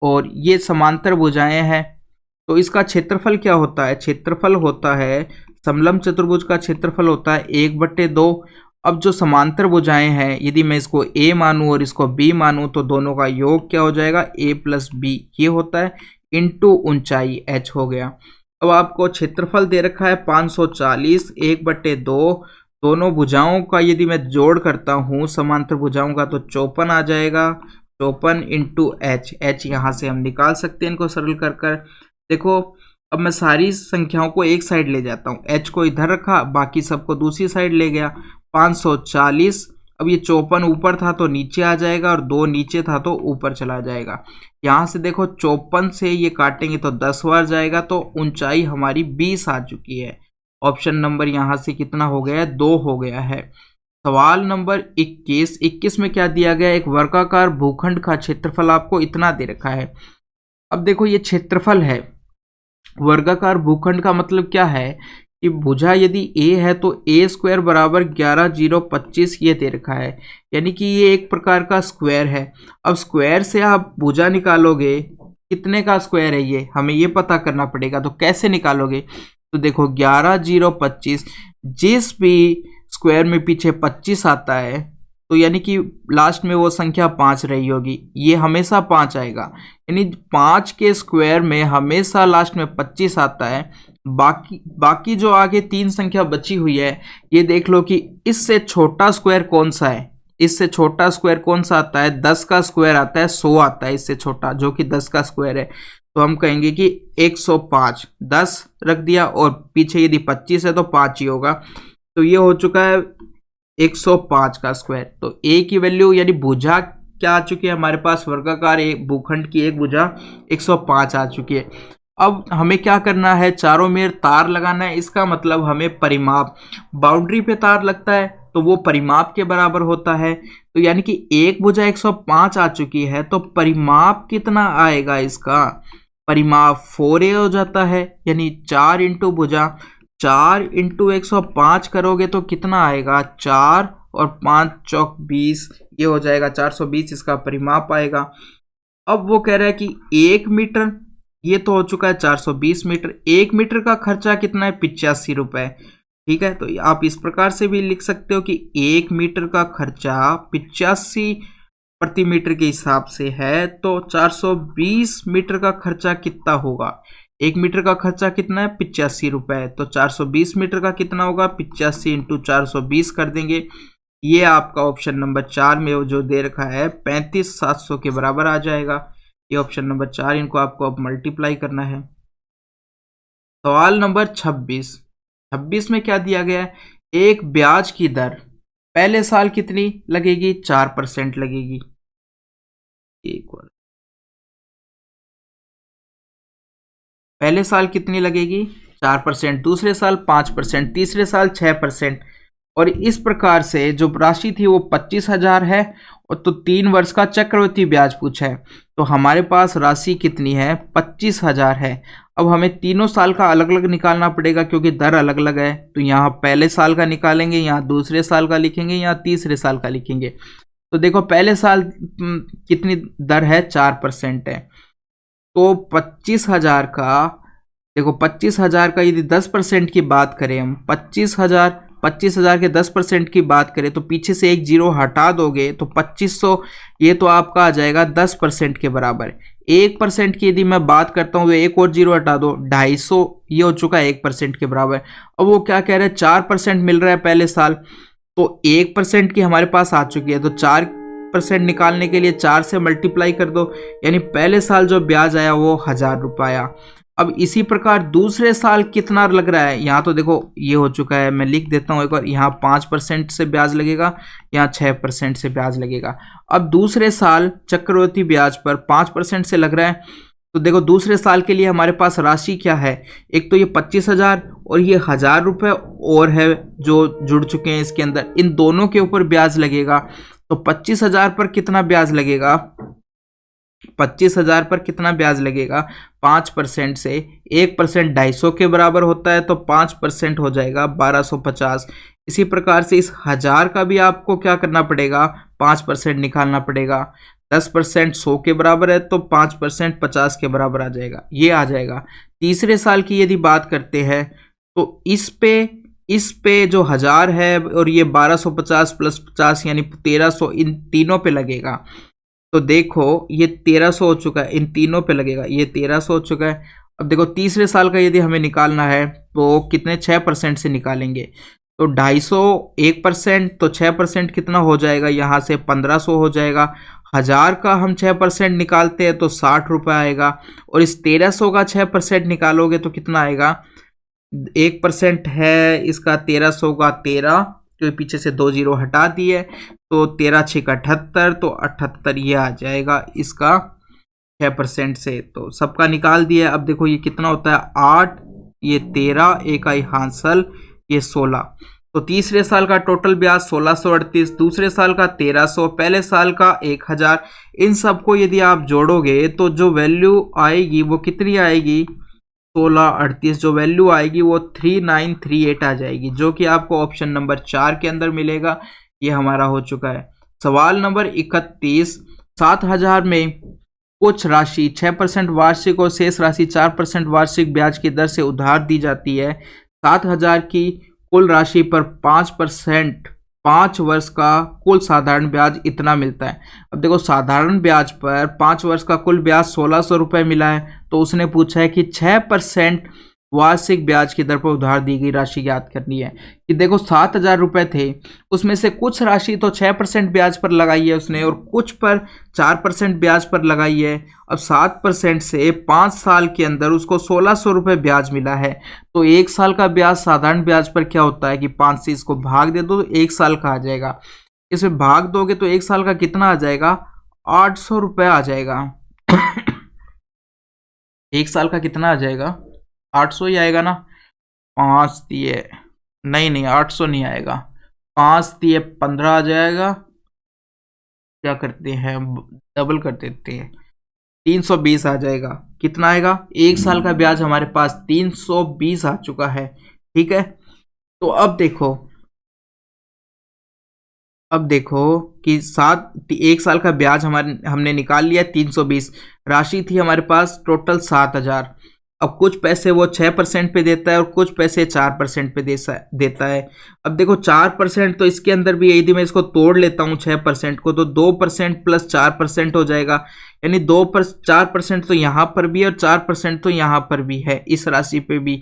Speaker 1: और ये समांतर भुजाएं हैं, तो इसका क्षेत्रफल क्या होता है, क्षेत्रफल होता है, समलम चतुर्भुज का क्षेत्रफल होता है 1/2। अब जो समांतर भुजाएं हैं, यदि मैं इसको a मानूं और इसको b मानूं तो दोनों का योग क्या हो जाएगा, a + b ये होता है, इंटू ऊंचाई h हो गया। अब आपको क्षेत्रफल दे रखा है 540, 1/2, दोनों भुजाओं का यदि मैं जोड़ करता हूँ समांतर भुजाओं का तो 54 आ जाएगा, 54 इंटू h यहाँ से हम निकाल सकते हैं इनको सरल कर। देखो अब मैं सारी संख्याओं को एक साइड ले जाता हूँ, h को इधर रखा, बाकी सबको दूसरी साइड ले गया, 540। अब ये 54 ऊपर था तो नीचे आ जाएगा, और 2 नीचे था तो ऊपर चला जाएगा। यहाँ से देखो 54 से ये काटेंगे तो 10 बार जाएगा, तो ऊंचाई हमारी 20 आ चुकी है। ऑप्शन नंबर यहाँ से कितना हो गया है, 2 हो गया है। सवाल नंबर 21 में क्या दिया गया है, एक वर्गाकार भूखंड का क्षेत्रफल आपको इतना दे रखा है। अब देखो ये क्षेत्रफल है, वर्गाकार भूखंड का मतलब क्या है कि भुजा यदि a है तो a² बराबर 11,025 ये दे रखा है, यानी कि ये एक प्रकार का स्क्वायर है। अब स्क्वायर से आप भुजा निकालोगे, कितने का स्क्वायर है ये हमें ये पता करना पड़ेगा, तो कैसे निकालोगे, तो देखो 11,025, जिस भी स्क्वायर में पीछे 25 आता है तो यानी कि लास्ट में वो संख्या 5 रही होगी, ये हमेशा 5 आएगा, यानी 5 के स्क्वायर में हमेशा लास्ट में 25 आता है। बाकी जो आगे 3 संख्या बची हुई है, ये देख लो कि इससे छोटा स्क्वायर कौन सा है, इससे छोटा स्क्वायर कौन सा आता है, 10 का स्क्वायर आता है, 100 आता है इससे छोटा, जो कि 10 का स्क्वायर है, तो हम कहेंगे कि 105, 10 रख दिया और पीछे यदि 25 है तो 5 ही होगा, तो ये हो चुका है 105 का स्क्वायर। तो a की वैल्यू यानी भुजा क्या आ चुकी है हमारे पास, वर्गाकार एक भूखंड की एक भुजा 105 आ चुकी है। अब हमें क्या करना है, चारों मेर तार लगाना है, इसका मतलब हमें परिमाप, बाउंड्री पे तार लगता है तो वो परिमाप के बराबर होता है, तो यानी कि एक भुजा 105 आ चुकी है, तो परिमाप कितना आएगा, इसका परिमाप 4a हो जाता है, यानी 4 इंटू भुजा, 4 इंटू 105 करोगे तो कितना आएगा, 4 और 5 चौक 20, ये हो जाएगा 420 इसका परिमाप आएगा। अब वो कह रहा है कि 1 मीटर, ये तो हो चुका है 420 मीटर, 1 मीटर का खर्चा कितना है, 85 रुपए। ठीक है, तो आप इस प्रकार से भी लिख सकते हो कि 1 मीटर का खर्चा 85 प्रति मीटर के हिसाब से है, तो 420 मीटर का खर्चा कितना होगा, 1 मीटर का खर्चा कितना है, 85 रुपए, तो 420 मीटर का कितना होगा, 85 इंटू 420 कर देंगे, ये आपका ऑप्शन नंबर 4 में जो दे रखा है 35,700 के बराबर आ जाएगा। ये ऑप्शन नंबर 4, इनको आपको अब मल्टीप्लाई करना है। सवाल नंबर 26 में क्या दिया गया है, एक ब्याज की दर पहले साल कितनी लगेगी, 4% लगेगी, एक बार पहले साल कितनी लगेगी, 4%, दूसरे साल 5%, तीसरे साल 6%, और इस प्रकार से जो राशि थी वो 25,000 है, और तो 3 वर्ष का चक्रवृद्धि ब्याज पूछा है, तो हमारे पास राशि कितनी है, 25,000 है। अब हमें तीनों साल का अलग अलग निकालना पड़ेगा क्योंकि दर अलग अलग है, तो यहाँ पहले साल का निकालेंगे, यहाँ दूसरे साल का लिखेंगे, यहाँ तीसरे साल का लिखेंगे। तो देखो पहले साल कितनी दर है, 4% है, तो 25,000 का देखो 25,000 का यदि 10% की बात करें हम, 25,000 के 10% की बात करें तो पीछे से एक जीरो हटा दोगे तो 2500, ये तो आपका आ जाएगा 10% के बराबर। 1% की यदि मैं बात करता हूँ तो एक और जीरो हटा दो, 250, ये हो चुका है 1% के बराबर। अब वो क्या कह रहे हैं, 4% मिल रहा है पहले साल, तो 1% की हमारे पास आ चुकी है, तो 4% निकालने के लिए 4 से मल्टीप्लाई कर दो, यानी पहले साल जो ब्याज आया वो 1,000 रुपये आया। अब इसी प्रकार दूसरे साल कितना लग रहा है, यहाँ तो देखो ये हो चुका है, मैं लिख देता हूँ एक बार, यहाँ 5% से ब्याज लगेगा, यहाँ 6% से ब्याज लगेगा। अब दूसरे साल चक्रवृद्धि ब्याज पर 5% से लग रहा है, तो देखो दूसरे साल के लिए हमारे पास राशि क्या है, एक तो ये 25,000 और ये 1,000 रुपये और है जो जुड़ चुके हैं इसके अंदर, इन दोनों के ऊपर ब्याज लगेगा। तो 25,000 पर कितना ब्याज लगेगा, 25,000 पर कितना ब्याज लगेगा, 5% से 1% 250 के बराबर होता है, तो 5% हो जाएगा 1,250। इसी प्रकार से इस 1,000 का भी आपको क्या करना पड़ेगा, 5% निकालना पड़ेगा। 10% 100 के बराबर है, तो 5% 50 के बराबर आ जाएगा, ये आ जाएगा। तीसरे साल की यदि बात करते हैं तो इस पे जो 1,000 है और ये 1,250 प्लस 50 यानी 1,300, इन तीनों पे लगेगा। तो देखो ये 1,300 हो चुका है, इन तीनों पे लगेगा, ये 1,300 हो चुका है। अब देखो तीसरे साल का यदि हमें निकालना है तो कितने, 6% से निकालेंगे, तो 250 1%, तो 6% कितना हो जाएगा, यहाँ से 1,500 हो जाएगा। 1,000 का हम 6% निकालते हैं तो 60 रुपये आएगा, और इस 1,300 का 6% निकालोगे तो कितना आएगा, 1% है इसका 1,300 का 13, तो पीछे से 2 जीरो हटा दिए, तो 13 6 78, तो 78 ये आ जाएगा इसका 6% से, तो सबका निकाल दिया। अब देखो ये कितना होता है, 8, ये 13, एक आई हासिल, ये 16, तो तीसरे साल का टोटल ब्याज 1,638, दूसरे साल का 1,300, पहले साल का 1,000। इन सबको यदि आप जोड़ोगे तो जो वैल्यू आएगी वो कितनी आएगी, 1638, जो वैल्यू आएगी वो 3938 आ जाएगी, जो कि आपको ऑप्शन नंबर 4 के अंदर मिलेगा। ये हमारा हो चुका है। सवाल नंबर 31, 7,000 में कुछ राशि 6% वार्षिक और शेष राशि 4% वार्षिक ब्याज की दर से उधार दी जाती है। 7,000 की कुल राशि पर 5% 5 वर्ष का कुल साधारण ब्याज इतना मिलता है। अब देखो साधारण ब्याज पर 5 वर्ष का कुल ब्याज 1,600 रुपये मिला है, तो उसने पूछा है कि 6% वार्षिक ब्याज की दर पर उधार दी गई राशि याद करनी है। कि देखो 7,000 रुपये थे, उसमें से कुछ राशि तो 6% ब्याज पर लगाई है उसने और कुछ पर 4% ब्याज पर लगाई है। अब 7% से 5 साल के अंदर उसको 1,600 रुपये ब्याज मिला है, तो 1 साल का ब्याज साधारण ब्याज पर क्या होता है कि 5 से इसको भाग दे दो तो 1 साल का आ जाएगा। इसमें भाग दोगे तो 1 साल का कितना आ जाएगा, 800 रुपये आ जाएगा। 1 साल का कितना आ जाएगा, 800 ही आएगा ना। 5 दिए, नहीं 800 नहीं आएगा, 5 दिए 15 आ जाएगा। क्या करते हैं, डबल कर देते हैं, 320 आ जाएगा। कितना आएगा, 1 साल का ब्याज हमारे पास 320 आ चुका है। ठीक है, तो अब देखो कि 1 साल का ब्याज हमने निकाल लिया 320, राशि थी हमारे पास टोटल 7,000। अब कुछ पैसे वो 6% पे देता है और कुछ पैसे 4% पे देता है। अब देखो 4% तो इसके अंदर भी, यदि मैं इसको तोड़ लेता हूँ 6% को, तो 2% प्लस 4% हो जाएगा, यानी 4% तो यहाँ पर भी और 4% तो यहाँ पर भी है, इस राशि पे भी,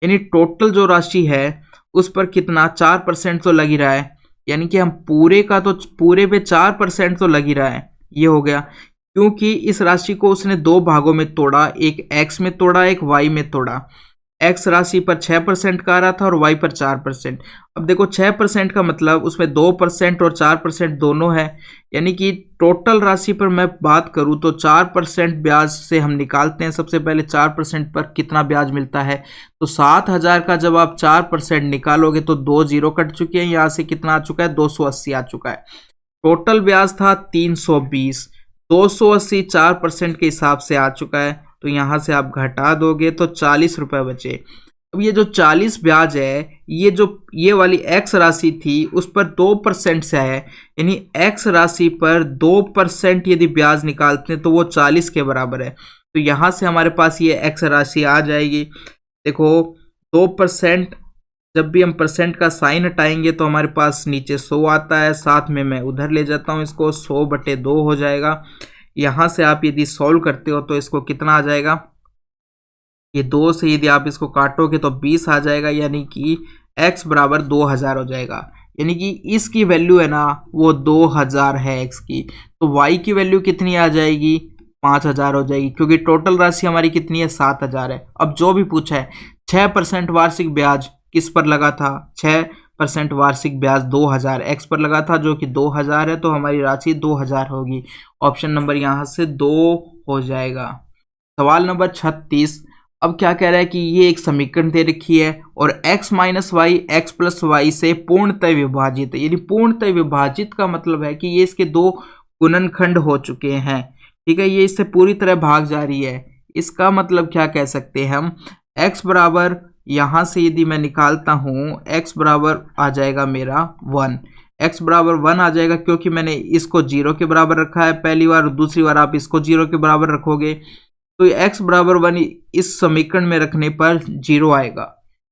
Speaker 1: यानी टोटल जो राशि है उस पर कितना 4% तो लग ही रहा है, यानी कि हम पूरे पे 4% तो लग ही रहा है। ये हो गया, क्योंकि इस राशि को उसने 2 भागों में तोड़ा, एक x में तोड़ा, एक y में तोड़ा। x राशि पर 6% का आ रहा था और y पर 4%। अब देखो 6% का मतलब उसमें 2% और 4% दोनों है, यानी कि टोटल राशि पर मैं बात करूं तो 4% ब्याज से हम निकालते हैं। सबसे पहले 4% पर कितना ब्याज मिलता है, तो 7,000 का जब आप 4% निकालोगे तो 2 जीरो कट चुके हैं, यहाँ से कितना आ चुका है, 280 आ चुका है। टोटल ब्याज था 320, 280 4% के हिसाब से आ चुका है, तो यहाँ से आप घटा दोगे तो 40 रुपये बचे। अब ये जो 40 ब्याज है, ये वाली x राशि थी उस पर 2% से है, यानी x राशि पर 2% यदि ब्याज निकालते हैं तो वो 40 के बराबर है। तो यहाँ से हमारे पास ये x राशि आ जाएगी। देखो 2%, जब भी हम परसेंट का साइन हटाएंगे तो हमारे पास नीचे 100 आता है, साथ में मैं उधर ले जाता हूँ इसको, 100/2 हो जाएगा। यहाँ से आप यदि सॉल्व करते हो तो इसको कितना आ जाएगा, ये 2 से यदि आप इसको काटोगे तो 20 आ जाएगा, यानी कि x बराबर 2000 हो जाएगा। यानी कि इसकी वैल्यू है ना वो 2000 है x की, तो y की वैल्यू कितनी आ जाएगी, 5000 हो जाएगी, क्योंकि टोटल राशि हमारी कितनी है, 7000 है। अब जो भी पूछा है 6% वार्षिक ब्याज किस पर लगा था, 6% वार्षिक ब्याज 2000 x पर लगा था, जो कि 2000 है, तो हमारी राशि 2000 होगी। ऑप्शन नंबर यहाँ से 2 हो जाएगा। सवाल नंबर 36, अब क्या कह रहा है कि ये एक समीकरण दे रखी है और x minus y x plus y से पूर्णतः विभाजित है। यानी पूर्णतः विभाजित का मतलब है कि ये इसके दो गुणनखंड हो चुके हैं, ठीक है, ये इससे पूरी तरह भाग जा रही है। इसका मतलब क्या कह सकते हैं हम, x बराबर यहाँ से यदि मैं निकालता हूँ x बराबर आ जाएगा मेरा 1, x बराबर 1 आ जाएगा, क्योंकि मैंने इसको 0 के बराबर रखा है पहली बार, दूसरी बार आप इसको 0 के बराबर रखोगे तो x बराबर 1 इस समीकरण में रखने पर 0 आएगा।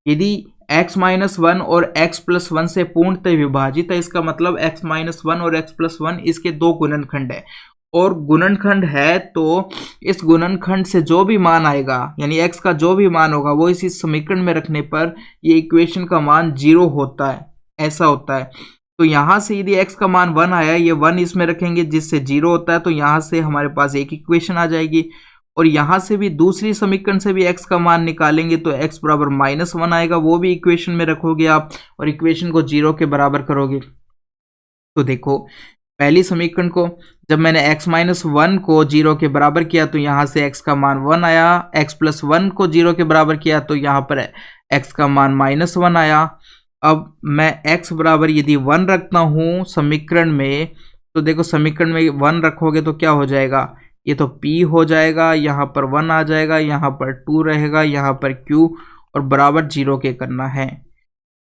Speaker 1: यदि x माइनस 1 और x प्लस 1 से पूर्णतः विभाजित है, इसका मतलब x माइनस 1 और x प्लस 1 इसके दो गुणनखंड है, और गुणनखंड है तो इस गुणनखंड से जो भी मान आएगा, यानी x का जो भी मान होगा वो इसी समीकरण में रखने पर ये इक्वेशन का मान 0 होता है, ऐसा होता है। तो यहाँ से यदि x का मान 1 आया, ये 1 इसमें रखेंगे जिससे 0 होता है, तो यहाँ से हमारे पास एक इक्वेशन आ जाएगी। और यहाँ से भी दूसरी समीकरण से भी x का मान निकालेंगे तो x बराबर -1 आएगा, वो भी इक्वेशन में रखोगे आप और इक्वेशन को 0 के बराबर करोगे। तो देखो पहली समीकरण को जब मैंने x माइनस 1 को 0 के बराबर किया तो यहाँ से x का मान 1 आया, x प्लस 1 को 0 के बराबर किया तो यहाँ पर x का मान -1 आया। अब मैं x बराबर यदि 1 रखता हूँ समीकरण में, तो देखो समीकरण में 1 रखोगे तो क्या हो जाएगा, ये तो p हो जाएगा, यहाँ पर 1 आ जाएगा, यहाँ पर 2 रहेगा, यहाँ पर q, और बराबर 0 के करना है,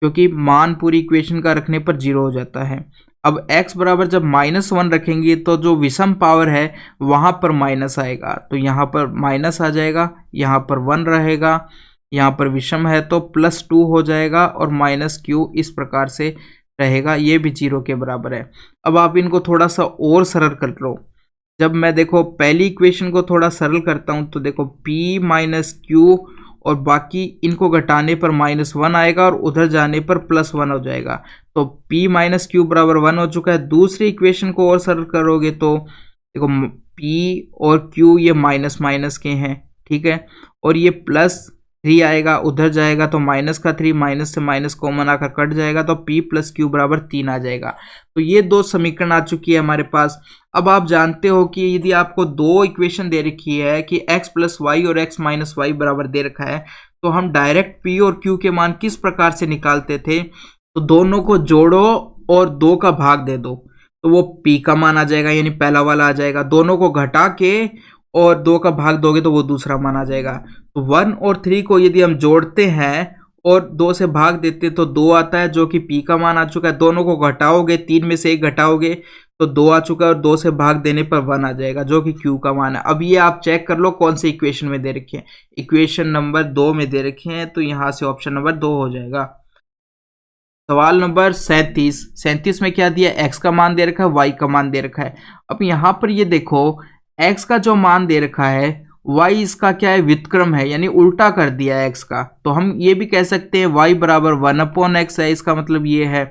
Speaker 1: क्योंकि मान पूरी इक्वेशन का रखने पर 0 हो जाता है। अब x बराबर जब -1 रखेंगे तो जो विषम पावर है वहाँ पर माइनस आएगा, तो यहाँ पर माइनस आ जाएगा, यहाँ पर 1 रहेगा, यहाँ पर विषम है तो +2 हो जाएगा, और -q इस प्रकार से रहेगा, ये भी 0 के बराबर है। अब आप इनको थोड़ा सा और सरल कर लो। जब मैं देखो पहली इक्वेशन को थोड़ा सरल करता हूँ तो देखो p माइनस क्यू, और बाकी इनको घटाने पर -1 आएगा और उधर जाने पर +1 हो जाएगा, तो p माइनस क्यू बराबर 1 हो चुका है। दूसरी इक्वेशन को और सरल करोगे तो देखो p और q ये माइनस माइनस के हैं, ठीक है, और ये +3 आएगा, उधर जाएगा तो -3, माइनस से माइनस कॉमन आकर कट जाएगा, तो p प्लस क्यू बराबर 3 आ जाएगा। तो ये दो समीकरण आ चुकी है हमारे पास। अब आप जानते हो कि यदि आपको दो इक्वेशन दे रखी है कि x प्लस वाई और x माइनस वाई बराबर दे रखा है, तो हम डायरेक्ट p और q के मान किस प्रकार से निकालते थे, तो दोनों को जोड़ो और 2 का भाग दे दो, तो वो p का मान आ जाएगा, यानी पहला वाला आ जाएगा। दोनों को घटा के और 2 का भाग दोगे तो वो दूसरा मान आ जाएगा। तो 1 और 3 को यदि हम जोड़ते हैं और 2 से भाग देते तो 2 आता है, जो कि p का मान आ चुका है। दोनों को घटाओगे, 3 में से 1 घटाओगे तो 2 आ चुका है, और 2 से भाग देने पर 1 आ जाएगा, जो कि q का मान है। अब ये आप चेक कर लो कौन से इक्वेशन में दे रखे हैं, इक्वेशन नंबर 2 में दे रखे हैं, तो यहाँ से ऑप्शन नंबर 2 हो जाएगा। सवाल नंबर 37 में क्या दिया, x का मान दे रखा है, y का मान दे रखा है। अब यहाँ पर ये देखो x का जो मान दे रखा है, y इसका क्या है, व्युत्क्रम है, यानी उल्टा कर दिया है x का, तो हम ये भी कह सकते हैं y बराबर 1/x है, इसका मतलब ये है,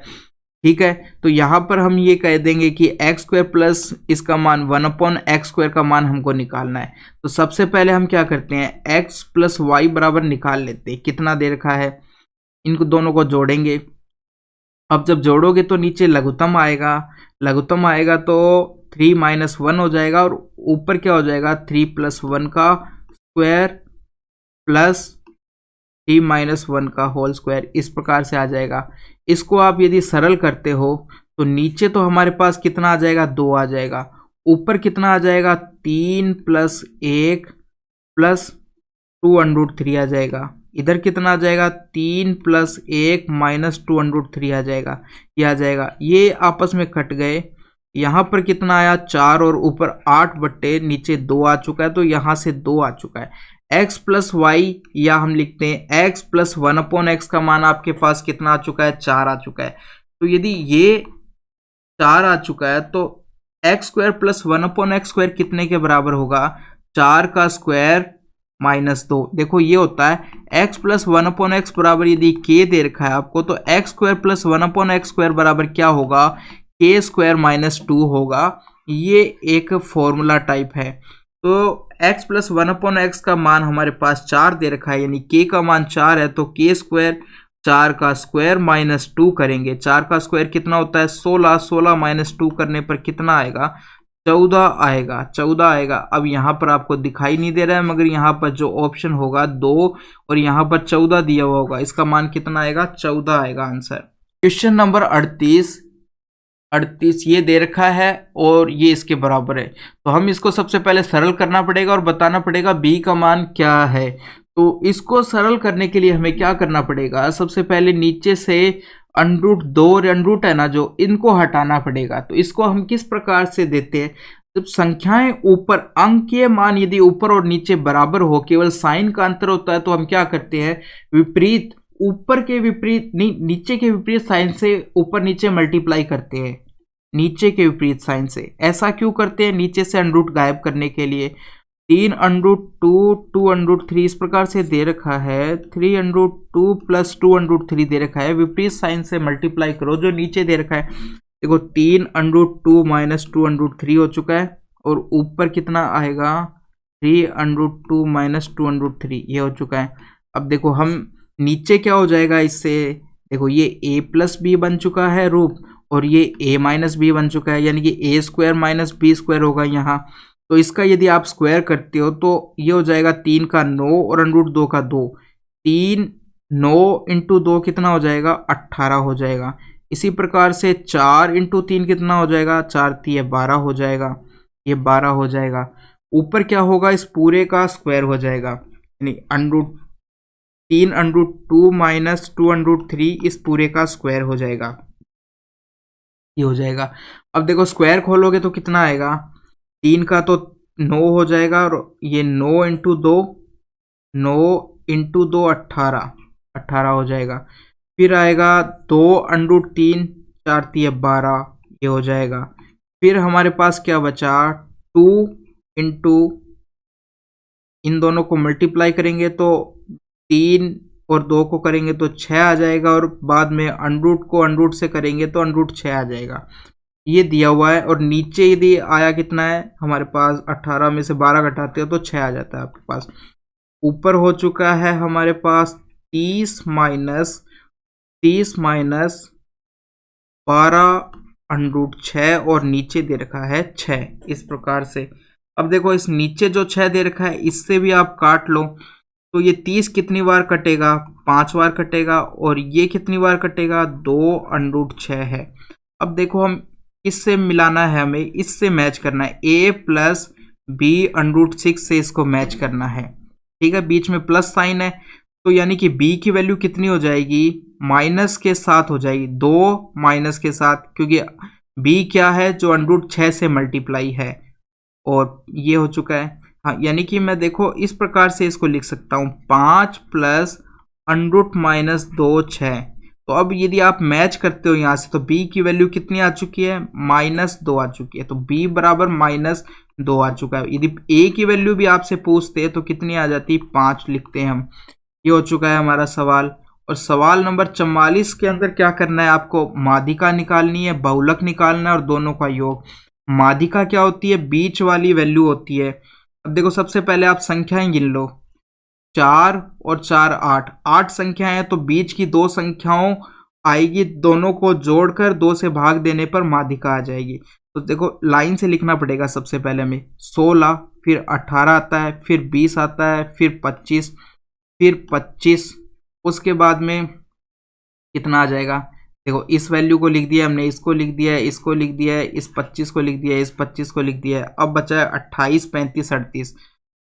Speaker 1: ठीक है। तो यहाँ पर हम ये कह देंगे कि x² प्लस इसका मान 1/x² का मान हमको निकालना है। तो सबसे पहले हम क्या करते हैं, x प्लस वाई बराबर निकाल लेते हैं, कितना दे रखा है, इनको दोनों को जोड़ेंगे। अब जब जोड़ोगे तो नीचे लघुत्तम आएगा तो 3 - 1 हो जाएगा, और ऊपर क्या हो जाएगा, 3 + 1 का स्क्वायर प्लस 3 - 1 का होल स्क्वायर, इस प्रकार से आ जाएगा। इसको आप यदि सरल करते हो तो नीचे तो हमारे पास कितना आ जाएगा, 2 आ जाएगा, ऊपर कितना आ जाएगा, 3 + 1 + 2√3 आ जाएगा। इधर कितना आ जाएगा, 3 + 1 - 2√3 आ जाएगा, ये आ जाएगा। ये आपस में कट गए यहाँ पर कितना आया 4 और ऊपर 8 बट्टे नीचे 2 आ चुका है, तो यहाँ से 2 आ चुका है। x प्लस वाई, या हम लिखते हैं x प्लस 1/x का मान आपके पास कितना आ चुका है, 4 आ चुका है। तो यदि ये 4 आ चुका है तो x square plus 1/x square कितने के बराबर होगा, 4 का स्क्वायर माइनस 2। देखो ये होता है x प्लस 1/x बराबर, यदि k दे रखा है आपको तो x square plus 1/x square बराबर क्या होगा, k स्क्वायर माइनस 2 होगा। ये एक फॉर्मूला टाइप है। तो x प्लस 1/x का मान हमारे पास 4 दे रखा है, यानी k का मान 4 है, तो k स्क्वायर 4 का स्क्वायर माइनस 2 करेंगे। 4 का स्क्वायर कितना होता है 16, 16 माइनस 2 करने पर कितना आएगा, 14 आएगा, 14 आएगा। अब यहाँ पर आपको दिखाई नहीं दे रहा है, मगर यहाँ पर जो ऑप्शन होगा 2 और यहाँ पर 14 दिया हुआ होगा, इसका मान कितना आएगा, 14 आएगा आंसर। क्वेश्चन नंबर 38 ये दे रखा है और ये इसके बराबर है, तो हम इसको सबसे पहले सरल करना पड़ेगा और बताना पड़ेगा b का मान क्या है। तो इसको सरल करने के लिए हमें क्या करना पड़ेगा, सबसे पहले नीचे से √2 और √ है ना जो, इनको हटाना पड़ेगा। तो इसको हम किस प्रकार से देते हैं, जब संख्याएं ऊपर, अंक के मान यदि ऊपर और नीचे बराबर हो, केवल साइन का अंतर होता है, तो हम क्या करते हैं, विपरीत, ऊपर के विपरीत नहीं, नीचे के विपरीत साइन से ऊपर नीचे मल्टीप्लाई करते हैं, नीचे के विपरीत साइन से। ऐसा क्यों करते हैं, नीचे से √ गायब करने के लिए। 3√2 2√3 इस प्रकार से दे रखा है, 3√2 प्लस 2√3 दे रखा है, विपरीत साइन से मल्टीप्लाई करो जो नीचे दे रखा है। देखो 3√2 माइनस 2√3 हो चुका है, और ऊपर कितना आएगा 3√2 माइनस 2√3 ये हो चुका है। अब देखो हम नीचे क्या हो जाएगा इससे, देखो ये a प्लस बी बन चुका है रूप, और ये a माइनस बी बन चुका है, यानी कि a square minus b square होगा यहाँ। तो इसका यदि आप स्क्वायर करते हो तो ये हो जाएगा 3 का 9 और √2 का 2, 3 9 इंटू 2 कितना हो जाएगा, 18 हो जाएगा। इसी प्रकार से 4 इंटू 3 कितना हो जाएगा, 4 3 12 हो जाएगा, ये 12 हो जाएगा। ऊपर क्या होगा, इस पूरे का स्क्वायर हो जाएगा, यानी 3√2 माइनस 2√3 इस पूरे का स्क्वायर हो जाएगा, ये हो जाएगा। अब देखो स्क्वायर खोलोगे तो कितना आएगा, 3 का तो 9 हो जाएगा, और ये 9 इंटू 2 18 हो जाएगा। फिर आएगा 2√3 4 3 12 ये हो जाएगा। फिर हमारे पास क्या बचा, 2 इंटू, इन दोनों को मल्टीप्लाई करेंगे तो 3 और 2 को करेंगे तो 6 आ जाएगा, और बाद में √ को √ से करेंगे तो √6 आ जाएगा, ये दिया हुआ है। और नीचे यदि आया कितना है हमारे पास, 18 में से 12 घटाते हो तो 6 आ जाता है आपके पास। ऊपर हो चुका है हमारे पास 30 माइनस 12√6 और नीचे दे रखा है 6, इस प्रकार से। अब देखो इस नीचे जो 6 दे रखा है इससे भी आप काट लो, तो ये 30 कितनी बार कटेगा, 5 बार कटेगा, और ये कितनी बार कटेगा, 2√6 है। अब देखो हम इससे मिलाना है, हमें इससे मैच करना है, a प्लस b√6 से इसको मैच करना है, ठीक है। बीच में प्लस साइन है, तो यानी कि b की वैल्यू कितनी हो जाएगी, माइनस के साथ हो जाएगी, 2 माइनस के साथ, क्योंकि b क्या है जो √6 से मल्टीप्लाई है, और ये हो चुका है। हाँ, यानी कि मैं देखो इस प्रकार से इसको लिख सकता हूँ, 5 प्लस √-2 6। तो अब यदि आप मैच करते हो यहाँ से, तो b की वैल्यू कितनी आ चुकी है, -2 आ चुकी है, तो b बराबर -2 आ चुका है। यदि a की वैल्यू भी आपसे पूछते हैं तो कितनी आ जाती, 5 लिखते हैं हम। ये हो चुका है हमारा सवाल। और सवाल नंबर 44 के अंदर क्या करना है, आपको माध्यिका निकालनी है, बहुलक निकालना है और दोनों का योग। माध्यिका क्या होती है, बीच वाली वैल्यू होती है। अब देखो सबसे पहले आप संख्याएं गिन लो, 4 और 4 8 संख्याएं हैं, तो बीच की 2 संख्याओं आएगी, दोनों को जोड़कर 2 से भाग देने पर माध्यिका आ जाएगी। तो देखो लाइन से लिखना पड़ेगा, सबसे पहले हमें 16, फिर 18 आता है, फिर 20 आता है, फिर 25, फिर 25, उसके बाद में कितना आ जाएगा, देखो इस वैल्यू को लिख दिया हमने, इसको लिख दिया है, इसको लिख दिया है, इस 25 को लिख दिया है, इस 25 को लिख दिया है। अब बचा है 28 35 38,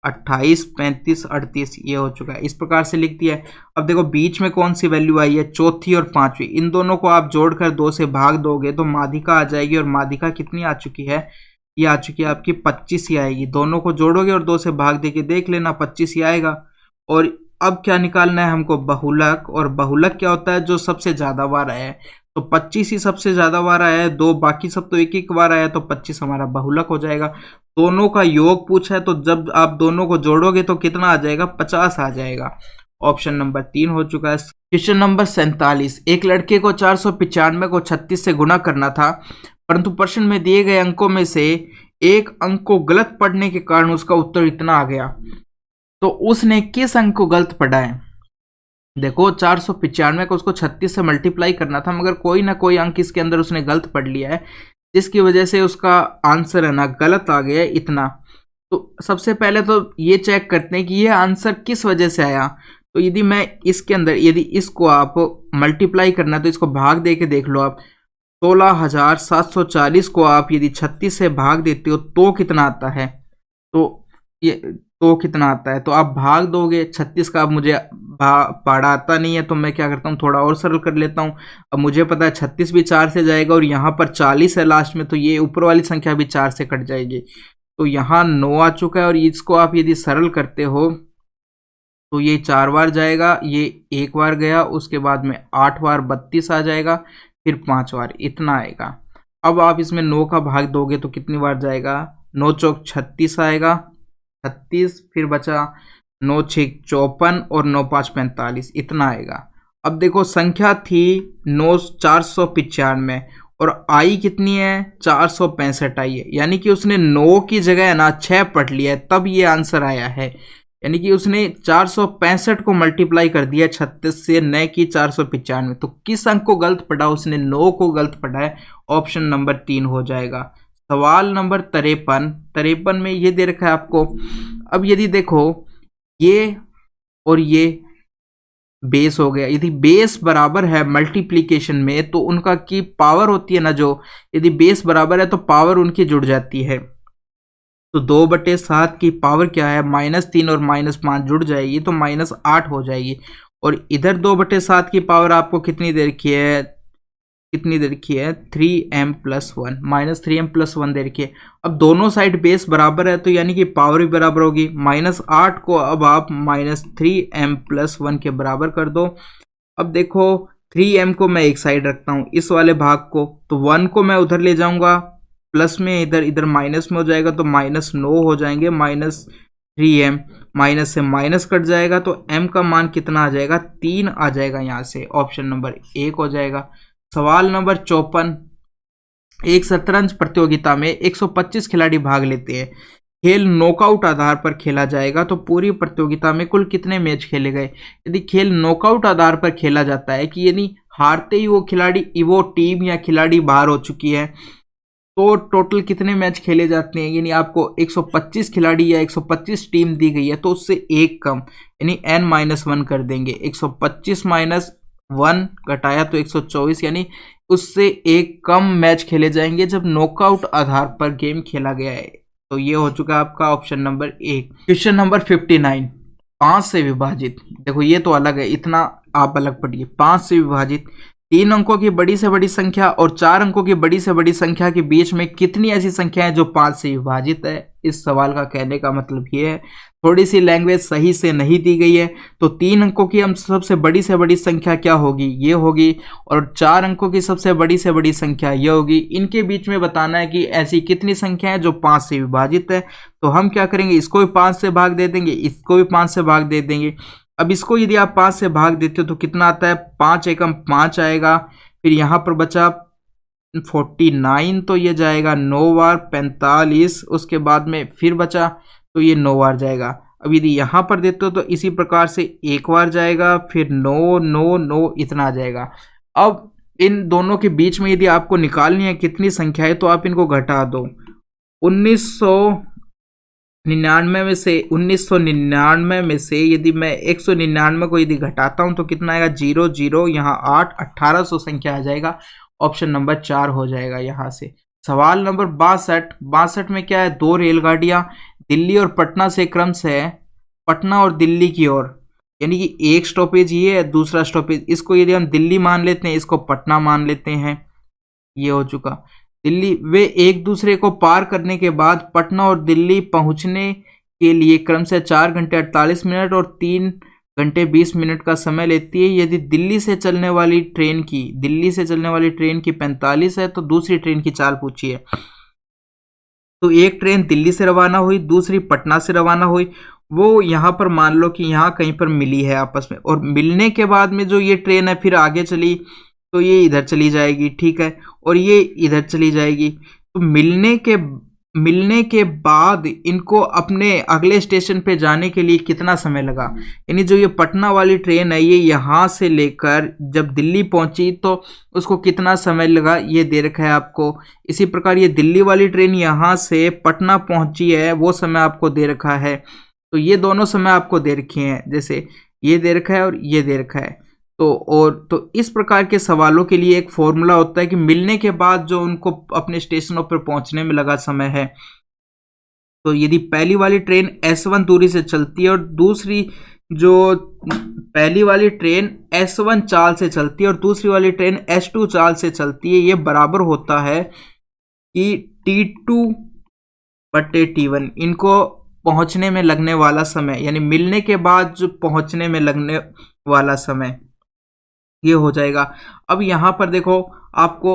Speaker 1: 28, 35, 38 ये हो चुका है। इस प्रकार से लिख दिया है। अब देखो बीच में कौन सी वैल्यू आई है, चौथी और पांचवी, इन दोनों को आप जोड़कर 2 से भाग दोगे तो माध्यिका आ जाएगी, और माध्यिका कितनी आ चुकी है, ये आ चुकी है आपकी 25 ही आएगी। दोनों को जोड़ोगे और 2 से भाग देके देख लेना 25 ही आएगा। और अब क्या निकालना है हमको, बहुलक, और बहुलक क्या होता है, जो सबसे ज्यादा बार आया है। तो 25 ही सबसे ज्यादा बार आया है, दो बाकी सब तो एक एक बार आया है, तो 25 हमारा बहुलक हो जाएगा। दोनों का योग पूछा है, तो जब आप दोनों को जोड़ोगे तो कितना आ जाएगा, 50 आ जाएगा। ऑप्शन नंबर 3 हो चुका है। क्वेश्चन नंबर 47, एक लड़के को 495 को 36 से गुणा करना था, परंतु प्रश्न में दिए गए अंकों में से एक अंक को गलत पढ़ने के कारण उसका उत्तर इतना आ गया, तो उसने किस अंक को गलत पढ़ा है। देखो 495 को उसको 36 से मल्टीप्लाई करना था, मगर कोई ना कोई अंक इसके अंदर उसने गलत पढ़ लिया है, जिसकी वजह से उसका आंसर है ना गलत आ गया है इतना। तो सबसे पहले तो ये चेक करते हैं कि ये आंसर किस वजह से आया। तो यदि मैं इसके अंदर, यदि इसको आप मल्टीप्लाई करना है तो इसको भाग दे के देख लो आप। 16,740 को आप यदि 36 से भाग देते हो तो कितना आता है, तो ये तो कितना आता है, तो आप भाग दोगे 36 का। अब मुझे पढ़ा आता नहीं है, तो मैं क्या करता हूँ, थोड़ा और सरल कर लेता हूँ। अब मुझे पता है 36 भी 4 से जाएगा, और यहाँ पर 40 है लास्ट में, तो ये ऊपर वाली संख्या भी 4 से कट जाएगी। तो यहाँ 9 आ चुका है, और इसको आप यदि सरल करते हो तो ये 4 बार जाएगा, ये 1 बार गया, उसके बाद में 8 बार 32 आ जाएगा, फिर 5 बार इतना आएगा। अब आप इसमें 9 का भाग दोगे तो कितनी बार जाएगा, 9 चौक 36 आएगा, 36, फिर बचा 9 6 54 और 9 5 45 इतना आएगा। अब देखो संख्या थी 9 495 और आई कितनी है, 465 आई है, यानी कि उसने 9 की जगह है ना 6 पढ़ लिया है, तब ये आंसर आया है। यानी कि उसने 465 को मल्टीप्लाई कर दिया 36 से, न कि 495। तो किस अंक को गलत पढ़ा, उसने 9 को गलत पढ़ा है। ऑप्शन नंबर 3 हो जाएगा। सवाल नंबर 53 में ये दे रखा है आपको। अब यदि देखो ये और ये बेस हो गया, यदि बेस बराबर है मल्टीप्लीकेशन में तो उनका की पावर होती है ना, जो यदि बेस बराबर है तो पावर उनकी जुड़ जाती है। तो 2/7 की पावर क्या है, -3 और -5 जुड़ जाएगी तो -8 हो जाएगी। और इधर 2/7 की पावर आपको कितनी दे रखी है, 3m+1, -3m+1 दे रखी है। अब दोनों साइड बेस बराबर है, तो यानी कि पावर भी बराबर होगी। -8 को अब आप -3m+1 के बराबर कर दो। अब देखो 3m को मैं एक साइड रखता हूँ इस वाले भाग को, तो 1 को मैं उधर ले जाऊंगा, प्लस में इधर इधर माइनस में हो जाएगा, तो -9 हो जाएंगे, -3m, माइनस से माइनस कट जाएगा, तो m का मान कितना आ जाएगा, 3 आ जाएगा। यहाँ से ऑप्शन नंबर 1 हो जाएगा। सवाल नंबर 54, एक शतरंज प्रतियोगिता में 125 खिलाड़ी भाग लेते हैं। खेल नॉकआउट आधार पर खेला जाएगा, तो पूरी प्रतियोगिता में कुल कितने मैच खेले गए। यदि खेल नॉकआउट आधार पर खेला जाता है कि यानी हारते ही वो टीम या खिलाड़ी बाहर हो चुकी है, तो टोटल कितने मैच खेले जाते हैं। यानी आपको 125 खिलाड़ी या 125 टीम दी गई है, तो उससे एक कम यानी n-1 कर देंगे। 125 -1 घटाया तो 124, यानी उससे एक कम मैच खेले जाएंगे जब नॉकआउट आधार पर गेम खेला गया है। तो ये हो चुका है आपका ऑप्शन नंबर 1। क्वेश्चन नंबर 59, 5 से विभाजित। देखो ये तो अलग है, इतना आप अलग पढ़िए। 5 से विभाजित 3 अंकों की बड़ी से बड़ी संख्या और 4 अंकों की बड़ी से बड़ी संख्या के बीच में कितनी ऐसी संख्या है जो 5 से विभाजित है। इस सवाल का कहने का मतलब ये है, थोड़ी सी लैंग्वेज सही से नहीं दी गई है। तो 3 अंकों की हम सबसे बड़ी से बड़ी संख्या क्या होगी, ये होगी, और 4 अंकों की सबसे बड़ी से बड़ी संख्या ये होगी। इनके बीच में बताना है कि ऐसी कितनी संख्या है जो 5 से विभाजित है। तो हम क्या करेंगे, इसको भी 5 से भाग दे देंगे, इसको भी 5 से भाग दे देंगे। अब इसको यदि आप 5 से भाग देते हो तो कितना आता है, 5 एकम 5 आएगा। फिर यहाँ पर बचा 49, तो ये जाएगा 9 बार 45, उसके बाद में फिर बचा तो ये 9 बार जाएगा। अब यदि यहाँ पर देते हो तो इसी प्रकार से 1 बार जाएगा, फिर 9 9 9 इतना आ जाएगा। अब इन दोनों के बीच में यदि आपको निकालनी है कितनी संख्या है, तो आप इनको घटा दो। 1999 में से यदि मैं 199 को यदि घटाता हूं तो कितना आएगा, 0 0 यहाँ 8, 1800 संख्या आ जाएगा। ऑप्शन नंबर 4 हो जाएगा यहाँ से। सवाल नंबर 62 में क्या है, 2 रेलगाड़ियां दिल्ली और पटना से क्रम से पटना और दिल्ली की ओर, यानी कि एक स्टॉपेज ये है, दूसरा स्टॉपेज, इसको यदि हम दिल्ली मान लेते हैं, इसको पटना मान लेते हैं, ये हो चुका दिल्ली। वे एक दूसरे को पार करने के बाद पटना और दिल्ली पहुंचने के लिए क्रम से 4 घंटे 48 मिनट और 3 घंटे 20 मिनट का समय लेती है। यदि दिल्ली से चलने वाली ट्रेन की 45 है तो दूसरी ट्रेन की चाल पूछी है। तो एक ट्रेन दिल्ली से रवाना हुई, दूसरी पटना से रवाना हुई, वो यहाँ पर मान लो कि यहाँ कहीं पर मिली है आपस में, और मिलने के बाद में जो ये ट्रेन है फिर आगे चली तो ये इधर चली जाएगी, ठीक है, और ये इधर चली जाएगी। तो मिलने के बाद इनको अपने अगले स्टेशन पे जाने के लिए कितना समय लगा, यानी जो ये पटना वाली ट्रेन है ये यहाँ से लेकर जब दिल्ली पहुंची तो उसको कितना समय लगा ये दे रखा है आपको। इसी प्रकार ये दिल्ली वाली ट्रेन यहाँ से पटना पहुंची है, वो समय आपको दे रखा है। तो ये दोनों समय आपको दे रखे हैं, जैसे ये दे रखा है और ये दे रखा है। तो इस प्रकार के सवालों के लिए एक फॉर्मूला होता है कि मिलने के बाद जो उनको अपने स्टेशनों पर पहुंचने में लगा समय है। तो यदि पहली वाली ट्रेन S1 दूरी से चलती है और दूसरी जो पहली वाली ट्रेन S1 चाल से चलती है और दूसरी वाली ट्रेन S2 चाल से चलती है, ये बराबर होता है कि T2 बटे T1, इनको पहुंचने में लगने वाला समय, यानी मिलने के बाद जो पहुंचने में लगने वाला समय ये हो जाएगा। अब यहाँ पर देखो आपको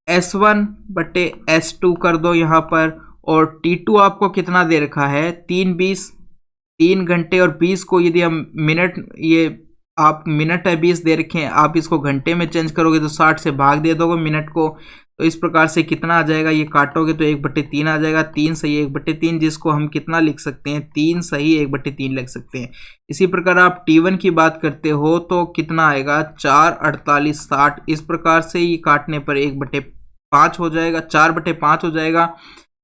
Speaker 1: S1 बटे S2 कर दो यहाँ पर, और T2 आपको कितना दे रखा है 3 घंटे और 20 को यदि हम मिनट, ये आप मिनट है 20 दे रखे हैं, आप इसको घंटे में चेंज करोगे तो 60 से भाग दे दोगे मिनट को, तो इस प्रकार से कितना आ जाएगा, ये काटोगे तो 1/3 आ जाएगा। 3 सही 1/3, जिसको हम कितना लिख सकते हैं 3 सही 1/3 लिख सकते हैं। इसी प्रकार आप T1 की बात करते हो तो कितना आएगा 4 48 60, इस प्रकार से ये काटने पर 1/5 हो जाएगा, 4/5 हो जाएगा,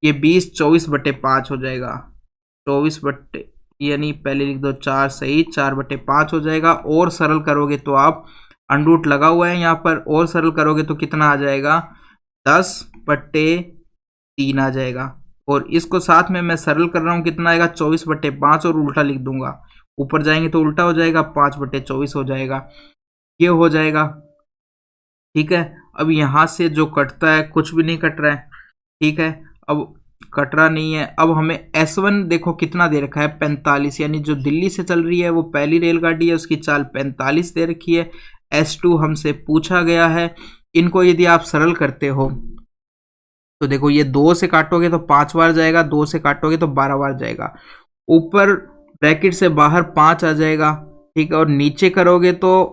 Speaker 1: ये 20 24/5 हो जाएगा, 24 बट्टे, यानी पहले लिख दो 4 सही 4/5 हो जाएगा। और सरल करोगे तो आप अंडरूट लगा हुआ है यहाँ पर, और सरल करोगे तो कितना आ जाएगा 10/3 आ जाएगा। और इसको साथ में मैं सरल कर रहा हूँ, कितना आएगा 24/5, और उल्टा लिख दूंगा, ऊपर जाएंगे तो उल्टा हो जाएगा 5/24 हो जाएगा, ये हो जाएगा, ठीक है। अब यहाँ से जो कटता है कुछ भी नहीं कट रहा है, ठीक है, अब कट रहा नहीं है। अब हमें S1 देखो कितना दे रखा है 45, यानी जो दिल्ली से चल रही है वो पहली रेलगाड़ी है, उसकी चाल 45 दे रखी है। S2 हमसे पूछा गया है। इनको यदि आप सरल करते हो तो देखो ये 2 से काटोगे तो 5 बार जाएगा, 2 से काटोगे तो 12 बार जाएगा, ऊपर ब्रैकेट से बाहर 5 आ जाएगा, ठीक है, और नीचे करोगे तो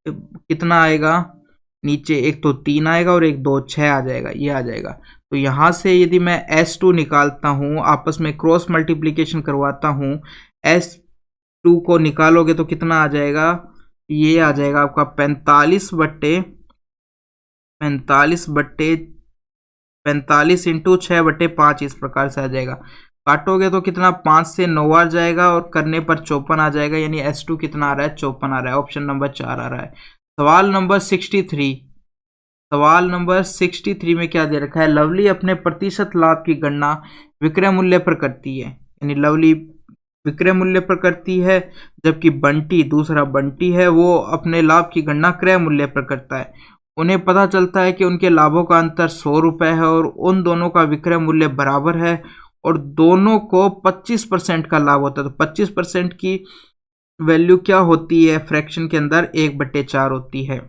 Speaker 1: कितना आएगा, नीचे एक तो 3 आएगा और एक 2 6 आ जाएगा, ये आ जाएगा। तो यहाँ से यदि मैं S2 निकालता हूँ, आपस में क्रॉस मल्टीप्लिकेशन करवाता हूँ, S2 को निकालोगे तो कितना आ जाएगा, ये आ जाएगा आपका 45 इंटू 6/5, इस प्रकार से आ जाएगा। काटोगे तो कितना 5 से 9 बार जाएगा और करने पर 54 आ जाएगा, यानी S2 कितना आ रहा है 54 आ रहा है, ऑप्शन नंबर 4 आ रहा है। सवाल नंबर 63 में क्या दे रखा है, लवली अपने प्रतिशत लाभ की गणना विक्रय मूल्य पर करती है, यानी लवली विक्रय मूल्य पर करती है, जबकि दूसरा बंटी है वो अपने लाभ की गणना क्रय मूल्य पर करता है। उन्हें पता चलता है कि उनके लाभों का अंतर 100 रुपये है और उन दोनों का विक्रय मूल्य बराबर है और दोनों को 25% का लाभ होता है। तो 25% की वैल्यू क्या होती है फ्रैक्शन के अंदर, 1/4 होती है,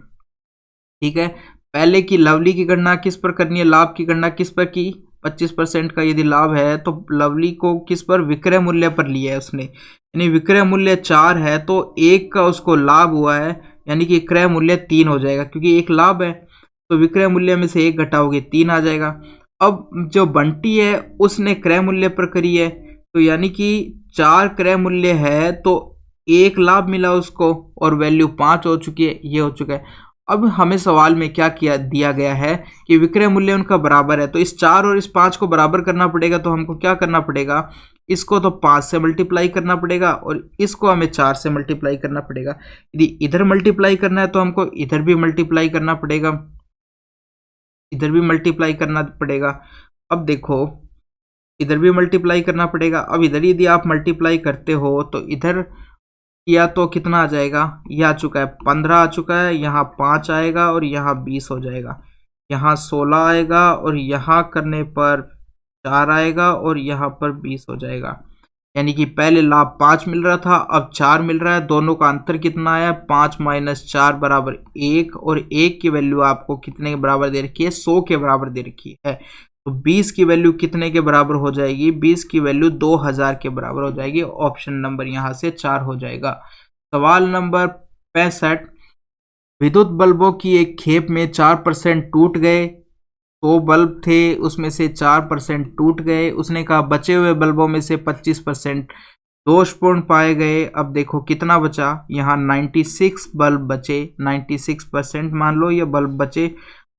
Speaker 1: ठीक है। पहले की लवली की गणना किस पर करनी है, लाभ की गणना किस पर की, 25% का यदि लाभ है तो लवली को किस पर, विक्रय मूल्य पर लिया है उसने, यानी विक्रय मूल्य 4 है तो 1 का उसको लाभ हुआ है, यानी कि क्रय मूल्य 3 हो जाएगा, क्योंकि 1 लाभ है तो विक्रय मूल्य में से 1 घटाओगे 3 आ जाएगा। अब जो बंटी है उसने क्रय मूल्य पर करी है, तो यानी कि 4 क्रय मूल्य है तो 1 लाभ मिला उसको और वैल्यू 5 हो चुकी है, ये हो चुका है। अब हमें सवाल में क्या किया दिया गया है कि विक्रय मूल्य उनका बराबर है, तो इस 4 और इस 5 को बराबर करना पड़ेगा, तो हमको क्या करना पड़ेगा, इसको तो 5 से मल्टीप्लाई करना पड़ेगा और इसको हमें 4 से मल्टीप्लाई करना पड़ेगा। यदि इधर मल्टीप्लाई करना है तो हमको इधर भी मल्टीप्लाई करना पड़ेगा, इधर भी मल्टीप्लाई करना पड़ेगा। अब देखो इधर भी मल्टीप्लाई करना पड़ेगा। अब इधर यदि आप मल्टीप्लाई करते हो तो इधर किया तो कितना आ जाएगा, ये आ चुका है 15 आ चुका है, यहाँ 5 आएगा और यहाँ 20 हो जाएगा, यहाँ 16 आएगा और यहाँ करने पर 4 आएगा और यहाँ पर 20 हो जाएगा। यानी कि पहले लाभ 5 मिल रहा था, अब 4 मिल रहा है। दोनों का अंतर कितना आया, 5 - 4 बराबर 1, और 1 की वैल्यू आपको कितने के बराबर दे रखी है, 100 के बराबर दे रखी है। तो 20 की वैल्यू कितने के बराबर हो जाएगी, 20 की वैल्यू 2000 के बराबर हो जाएगी। ऑप्शन नंबर यहाँ से 4 हो जाएगा। सवाल नंबर 65, विद्युत बल्बों की एक खेप में 4% टूट गए। 100 बल्ब थे, उसमें से 4% टूट गए। उसने कहा बचे हुए बल्बों में से 25% दोषपूर्ण पाए गए। अब देखो कितना बचा, यहाँ 96 बल्ब बचे, 96% मान लो ये बल्ब बचे।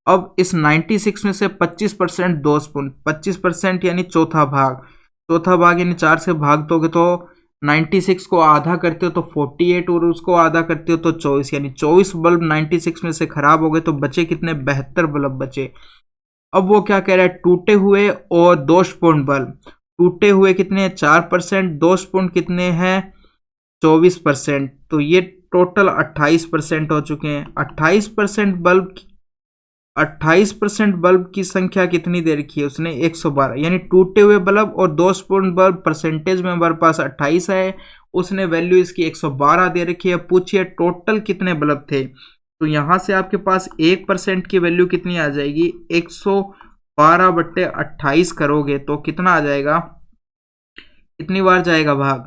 Speaker 1: अब इस 96 में से 25% दोषपूर्ण, 25% यानी चौथा भाग यानी 4 से भाग दोगे तो 96 को आधा करते हो तो 48, और उसको आधा करते हो तो 24, यानी 24 बल्ब 96 में से खराब हो गए। तो बचे कितने, 72 बल्ब बचे। अब वो क्या कह रहा है, टूटे हुए और दोषपूर्ण बल्ब, टूटे हुए कितने 4%, दोषपूर्ण कितने हैं 24%, तो ये टोटल 28% हो चुके हैं। 28% बल्ब की संख्या कितनी दे रखी है उसने, 112, यानी टूटे हुए बल्ब और दोषपूर्ण बल्ब परसेंटेज में हमारे पास 28 है, उसने वैल्यू इसकी 112 दे रखी है। पूछिए टोटल कितने बल्ब थे, तो यहां से आपके पास 1% की वैल्यू कितनी आ जाएगी, 112/28 करोगे तो कितना आ जाएगा, कितनी बार जाएगा भाग,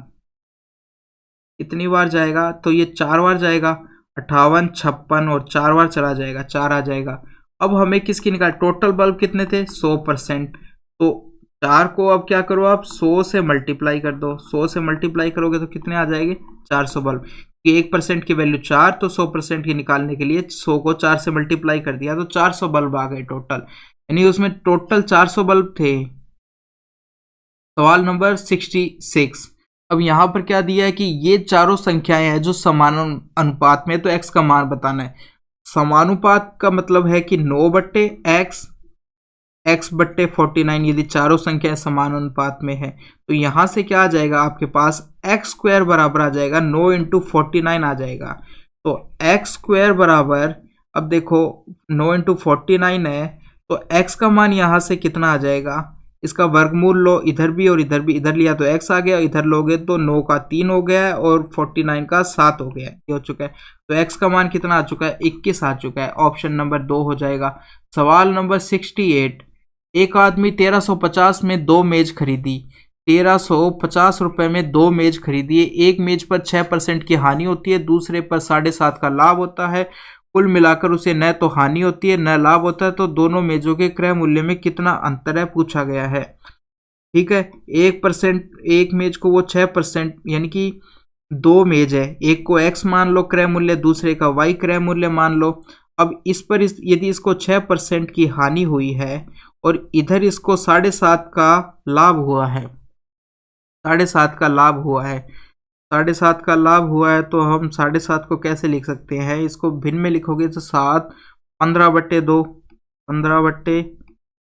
Speaker 1: कितनी बार जाएगा, तो ये 4 बार जाएगा, 58, 56 और 4 बार चला जाएगा, 4 आ जाएगा। अब हमें किसकी निकाल, टोटल बल्ब कितने थे 100%, तो 4 को अब क्या करो आप 100 से मल्टीप्लाई कर दो, 100 से मल्टीप्लाई करोगे तो कितने आ जाएंगे 400 बल्ब। 1% की वैल्यू 4, तो 100% की निकालने के लिए 100 को 4 से मल्टीप्लाई कर दिया तो 400 बल्ब आ गए टोटल, यानी उसमें टोटल 400 बल्ब थे। सवाल नंबर 66, अब यहां पर क्या दिया है कि ये चारों संख्याएं हैं जो समान अनुपात में, तो x का मान बताना है। समानुपात का मतलब है कि 9/x, x/49, यदि चारों संख्याएं समान अनुपात में है तो यहां से क्या आ जाएगा आपके पास, x² बराबर आ जाएगा 9 × 49 आ जाएगा। तो x² बराबर, अब देखो 9 × 49 है तो x का मान यहां से कितना आ जाएगा, इसका वर्गमूल लो, इधर भी और इधर भी, इधर लिया तो x आ गया, इधर लोगे तो 9 का 3 हो गया है और 49 का 7 हो गया है, ये हो चुका है। तो x का मान कितना आ चुका है, 21 आ चुका है। ऑप्शन नंबर 2 हो जाएगा। सवाल नंबर 68, एक आदमी 1350 में 2 मेज खरीदी, 1350 रुपए में 2 मेज खरीदी है। एक मेज पर 6% की हानि होती है, दूसरे पर 7.5 का लाभ होता है। कुल मिलाकर उसे न तो हानि होती है न लाभ होता है, तो दोनों मेजों के क्रय मूल्य में कितना अंतर है पूछा गया है। ठीक है, 1%, एक मेज को वो 6%, यानी कि 2 मेज है, एक को x मान लो क्रय मूल्य, दूसरे का y क्रय मूल्य मान लो। अब इस पर यदि इसको 6% की हानि हुई है और इधर इसको 7.5 का लाभ हुआ है, 7.5 का लाभ हुआ है, 7.5 का लाभ हुआ है, तो हम 7.5 को कैसे लिख सकते हैं, इसको भिन्न में लिखोगे तो 7, 15/2, 15/2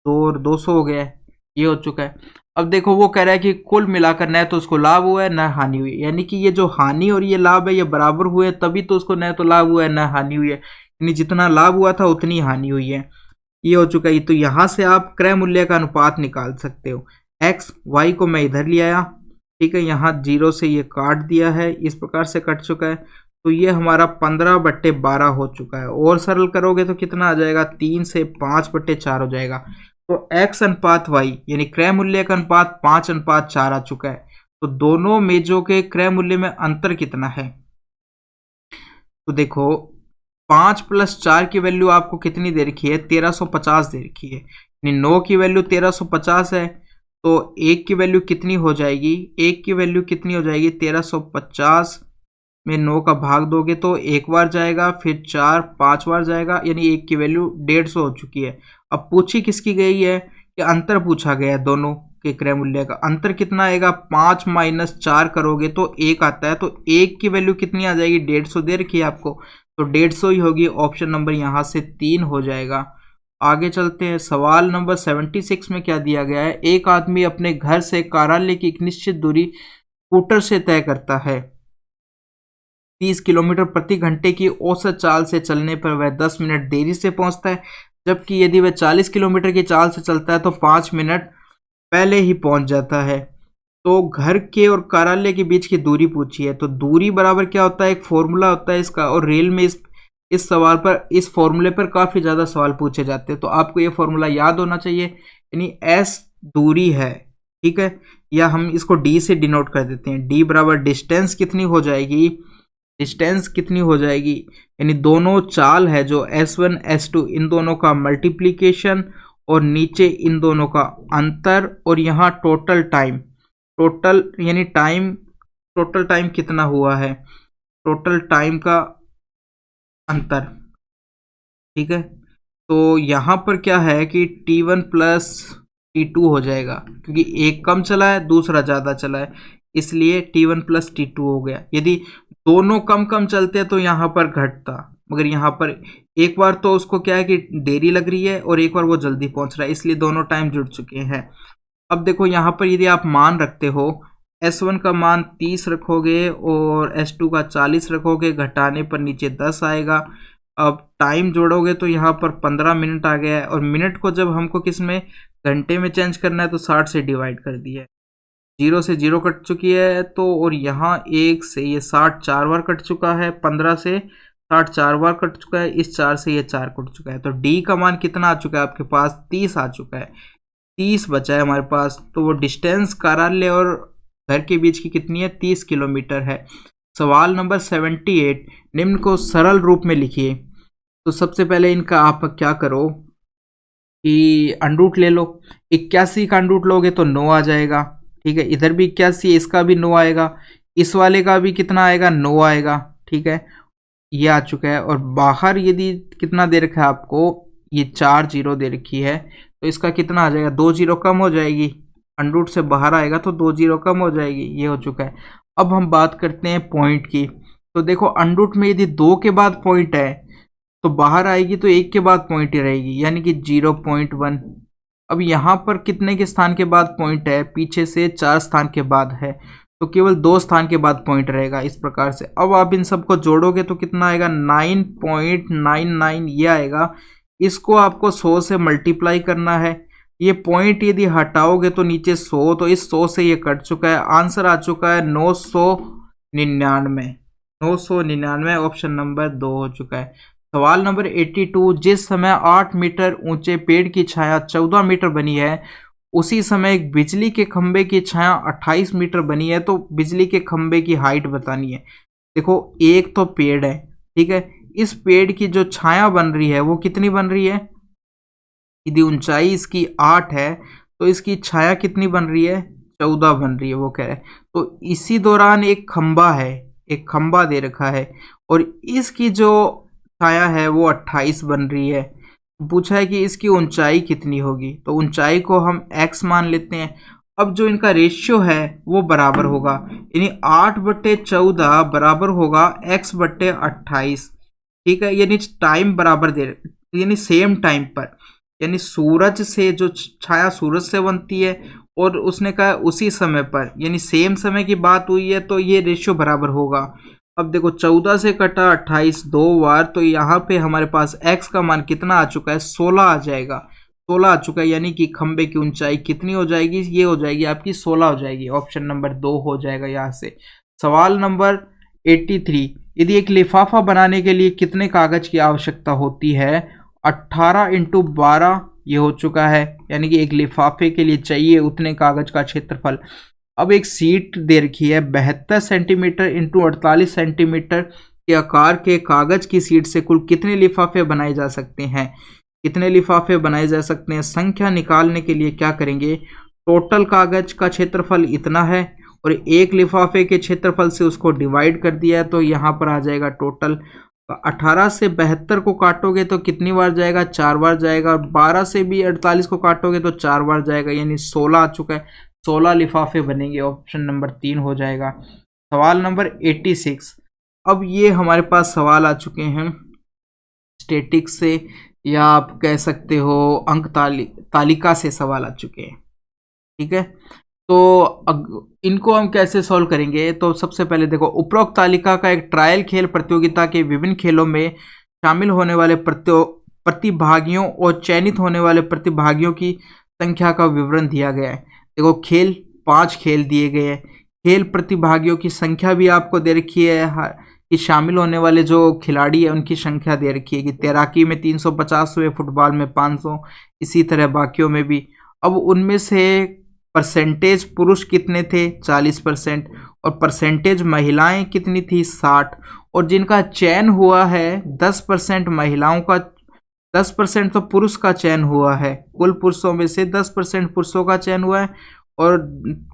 Speaker 1: और 200 हो गया है, ये हो चुका है। अब देखो वो कह रहा है कि कुल मिलाकर न तो उसको लाभ हुआ है न हानि हुई है, यानी कि ये जो हानि और ये लाभ है ये बराबर हुए, तभी तो उसको न तो लाभ हुआ है न हानि हुई है, यानी जितना लाभ हुआ था उतनी हानि हुई है, ये हो चुका है। तो यहाँ से आप क्रय मूल्य का अनुपात निकाल सकते हो। x y को मैं इधर ले आया, ठीक है, यहाँ 0 से ये काट दिया है, इस प्रकार से कट चुका है, तो ये हमारा 15/12 हो चुका है। और सरल करोगे तो कितना आ जाएगा, 3 से 5/4 हो जाएगा। तो x अनुपात y यानी क्रय मूल्य का अनुपात 5:4 आ चुका है। तो दोनों मेजों के क्रय मूल्य में अंतर कितना है, तो देखो 5 + 4 की वैल्यू आपको कितनी दे रखी है, 1350 दे रखी है, यानी 9 की वैल्यू 1350 है, तो 1 की वैल्यू कितनी हो जाएगी, 1 की वैल्यू कितनी हो जाएगी, 1350 में 9 का भाग दोगे तो 1 बार जाएगा, फिर 4 5 बार जाएगा, यानी 1 की वैल्यू 150 हो चुकी है। अब पूछी किसकी गई है, कि अंतर पूछा गया है, दोनों के क्रय मूल्य का अंतर कितना आएगा, 5 - 4 करोगे तो 1 आता है, तो 1 की वैल्यू कितनी आ जाएगी, 150 दे रखी है आपको, तो 150 ही होगी। ऑप्शन नंबर यहाँ से 3 हो जाएगा। आगे चलते हैं। सवाल नंबर 76 में क्या दिया गया है? एक आदमी अपने घर से कार्यालय की एक निश्चित दूरी स्कूटर से तय करता है। 30 किलोमीटर प्रति घंटे की औसत चाल से चलने पर वह 10 मिनट देरी से पहुंचता है, जबकि यदि वह 40 किलोमीटर की चाल से चलता है तो 5 मिनट पहले ही पहुंच जाता है। तो घर के और कार्यालय के बीच की दूरी पूछी है। तो दूरी बराबर क्या होता है? एक फॉर्मूला होता है इसका, और रेल में इस सवाल पर, इस फॉर्मूले पर काफ़ी ज़्यादा सवाल पूछे जाते हैं, तो आपको ये फॉर्मूला याद होना चाहिए। यानी एस दूरी है, ठीक है, या हम इसको डी से डिनोट कर देते हैं। डी बराबर डिस्टेंस कितनी हो जाएगी? डिस्टेंस कितनी हो जाएगी? यानी दोनों चाल है जो S1 S2, इन दोनों का मल्टीप्लीकेशन और नीचे इन दोनों का अंतर, और यहाँ टोटल टाइम, टोटल यानी टाइम, टोटल टाइम कितना हुआ है? टोटल टाइम का अंतर, ठीक है। तो यहाँ पर क्या है कि T1 प्लस T2 हो जाएगा, क्योंकि एक कम चला है दूसरा ज़्यादा चला है, इसलिए T1 प्लस T2 हो गया। यदि दोनों कम कम चलते हैं तो यहाँ पर घटता, मगर यहाँ पर एक बार तो उसको क्या है कि देरी लग रही है और एक बार वो जल्दी पहुँच रहा है, इसलिए दोनों टाइम जुड़ चुके हैं। अब देखो यहाँ पर यदि आप मान रखते हो, S1 का मान 30 रखोगे और S2 का 40 रखोगे, घटाने पर नीचे 10 आएगा। अब टाइम जोड़ोगे तो यहाँ पर 15 मिनट आ गया है, और मिनट को जब हमको किस में, घंटे में चेंज करना है तो 60 से डिवाइड कर दिया है। 0 से 0 कट चुकी है, तो और यहाँ 1 से ये 60 4 बार कट चुका है, 15 से 60 4 बार कट चुका है, इस 4 से ये 4 कट चुका है। तो डी का मान कितना आ चुका है आपके पास? 30 आ चुका है, 30 बचा है हमारे पास। तो वो डिस्टेंस कार्यालय और घर के बीच की कितनी है? 30 किलोमीटर है। सवाल नंबर 78, निम्न को सरल रूप में लिखिए। तो सबसे पहले इनका आप क्या करो कि अंडरूट ले लो। 81 का अंडरूट लोगे तो 9 आ जाएगा, ठीक है। इधर भी 81 है, इसका भी 9 आएगा, इस वाले का भी कितना आएगा? 9 आएगा, ठीक है। ये आ चुका है। और बाहर यदि कितना दे रखा है आपको, ये 4 जीरो दे रखी है, तो इसका कितना आ जाएगा? 2 जीरो कम हो जाएगी, अंडरूट से बाहर आएगा तो 2 जीरो कम हो जाएगी, ये हो चुका है। अब हम बात करते हैं पॉइंट की। तो देखो अंडरूट में यदि 2 के बाद पॉइंट है तो बाहर आएगी तो 1 के बाद पॉइंट ही रहेगी, यानी कि 0.1। अब यहाँ पर कितने के स्थान के बाद पॉइंट है? पीछे से 4 स्थान के बाद है, तो केवल 2 स्थान के बाद पॉइंट रहेगा, इस प्रकार से। अब आप इन सबको जोड़ोगे तो कितना आएगा? 9.99 ये आएगा। इसको आपको 100 से मल्टीप्लाई करना है। ये पॉइंट यदि हटाओगे तो नीचे 100, तो इस 100 से ये कट चुका है। आंसर आ चुका है 999, 999, ऑप्शन नंबर 2 हो चुका है। सवाल नंबर 82, जिस समय 8 मीटर ऊंचे पेड़ की छाया 14 मीटर बनी है, उसी समय एक बिजली के खंबे की छाया 28 मीटर बनी है, तो बिजली के खंबे की हाइट बतानी है। देखो एक तो पेड़ है, ठीक है, इस पेड़ की जो छाया बन रही है वो कितनी बन रही है? यदि ऊंचाई इसकी 8 है तो इसकी छाया कितनी बन रही है? 14 बन रही है, वो कह रहे हैं। तो इसी दौरान एक खंबा है, एक खंबा दे रखा है, और इसकी जो छाया है वो 28 बन रही है। पूछा है कि इसकी ऊंचाई कितनी होगी, तो ऊंचाई को हम x मान लेते हैं। अब जो इनका रेशियो है वो बराबर होगा, यानी 8/14 बराबर होगा x/28, ठीक है। यानी टाइम बराबर दे, यानी सेम टाइम पर, यानी सूरज से जो छाया सूरज से बनती है और उसने कहा उसी समय पर, यानी सेम समय की बात हुई है, तो ये रेशियो बराबर होगा। अब देखो 14 से कटा 28 2 बार, तो यहाँ पे हमारे पास x का मान कितना आ चुका है? 16 आ जाएगा, 16 आ चुका है। यानी कि खंबे की ऊंचाई कितनी हो जाएगी? ये हो जाएगी आपकी 16 हो जाएगी, ऑप्शन नंबर 2 हो जाएगा यहाँ से। सवाल नंबर 83, यदि एक लिफाफा बनाने के लिए कितने कागज की आवश्यकता होती है? 18 × 12 ये हो चुका है, यानी कि एक लिफाफे के लिए चाहिए उतने कागज का क्षेत्रफल। अब एक सीट दे रखी है, 72 सेंटीमीटर × 48 सेंटीमीटर के आकार के कागज की सीट से कुल कितने लिफाफे बनाए जा सकते हैं? कितने लिफाफे बनाए जा सकते हैं? संख्या निकालने के लिए क्या करेंगे? टोटल कागज का क्षेत्रफल इतना है और एक लिफाफे के क्षेत्रफल से उसको डिवाइड कर दिया है, तो यहाँ पर आ जाएगा टोटल। 18 से 72 को काटोगे तो कितनी बार जाएगा? 4 बार जाएगा। और 12 से भी 48 को काटोगे तो 4 बार जाएगा, यानी 16 आ चुका है। 16 लिफाफे बनेंगे, ऑप्शन नंबर 3 हो जाएगा। सवाल नंबर 86, अब ये हमारे पास सवाल आ चुके हैं स्टैटिक्स से, या आप कह सकते हो अंक तालिका से सवाल आ चुके हैं। ठीक है, तो इनको हम कैसे सॉल्व करेंगे? तो सबसे पहले देखो, उपरोक्त तालिका का एक ट्रायल खेल प्रतियोगिता के विभिन्न खेलों में शामिल होने वाले प्रतिभागियों और चयनित होने वाले प्रतिभागियों की संख्या का विवरण दिया गया है। देखो, खेल 5 खेल दिए गए हैं। खेल प्रतिभागियों की संख्या भी आपको दे रखी है कि शामिल होने वाले जो खिलाड़ी है उनकी संख्या दे रखी है कि तैराकी में 350 हुए, फुटबॉल में 500, इसी तरह बाकियों में भी। अब उनमें से परसेंटेज पुरुष कितने थे? 40%। और परसेंटेज महिलाएं कितनी थी? 60। और जिनका चयन हुआ है 10% महिलाओं का, 10% तो पुरुष का चयन हुआ है। कुल पुरुषों में से 10% पुरुषों का चयन हुआ है और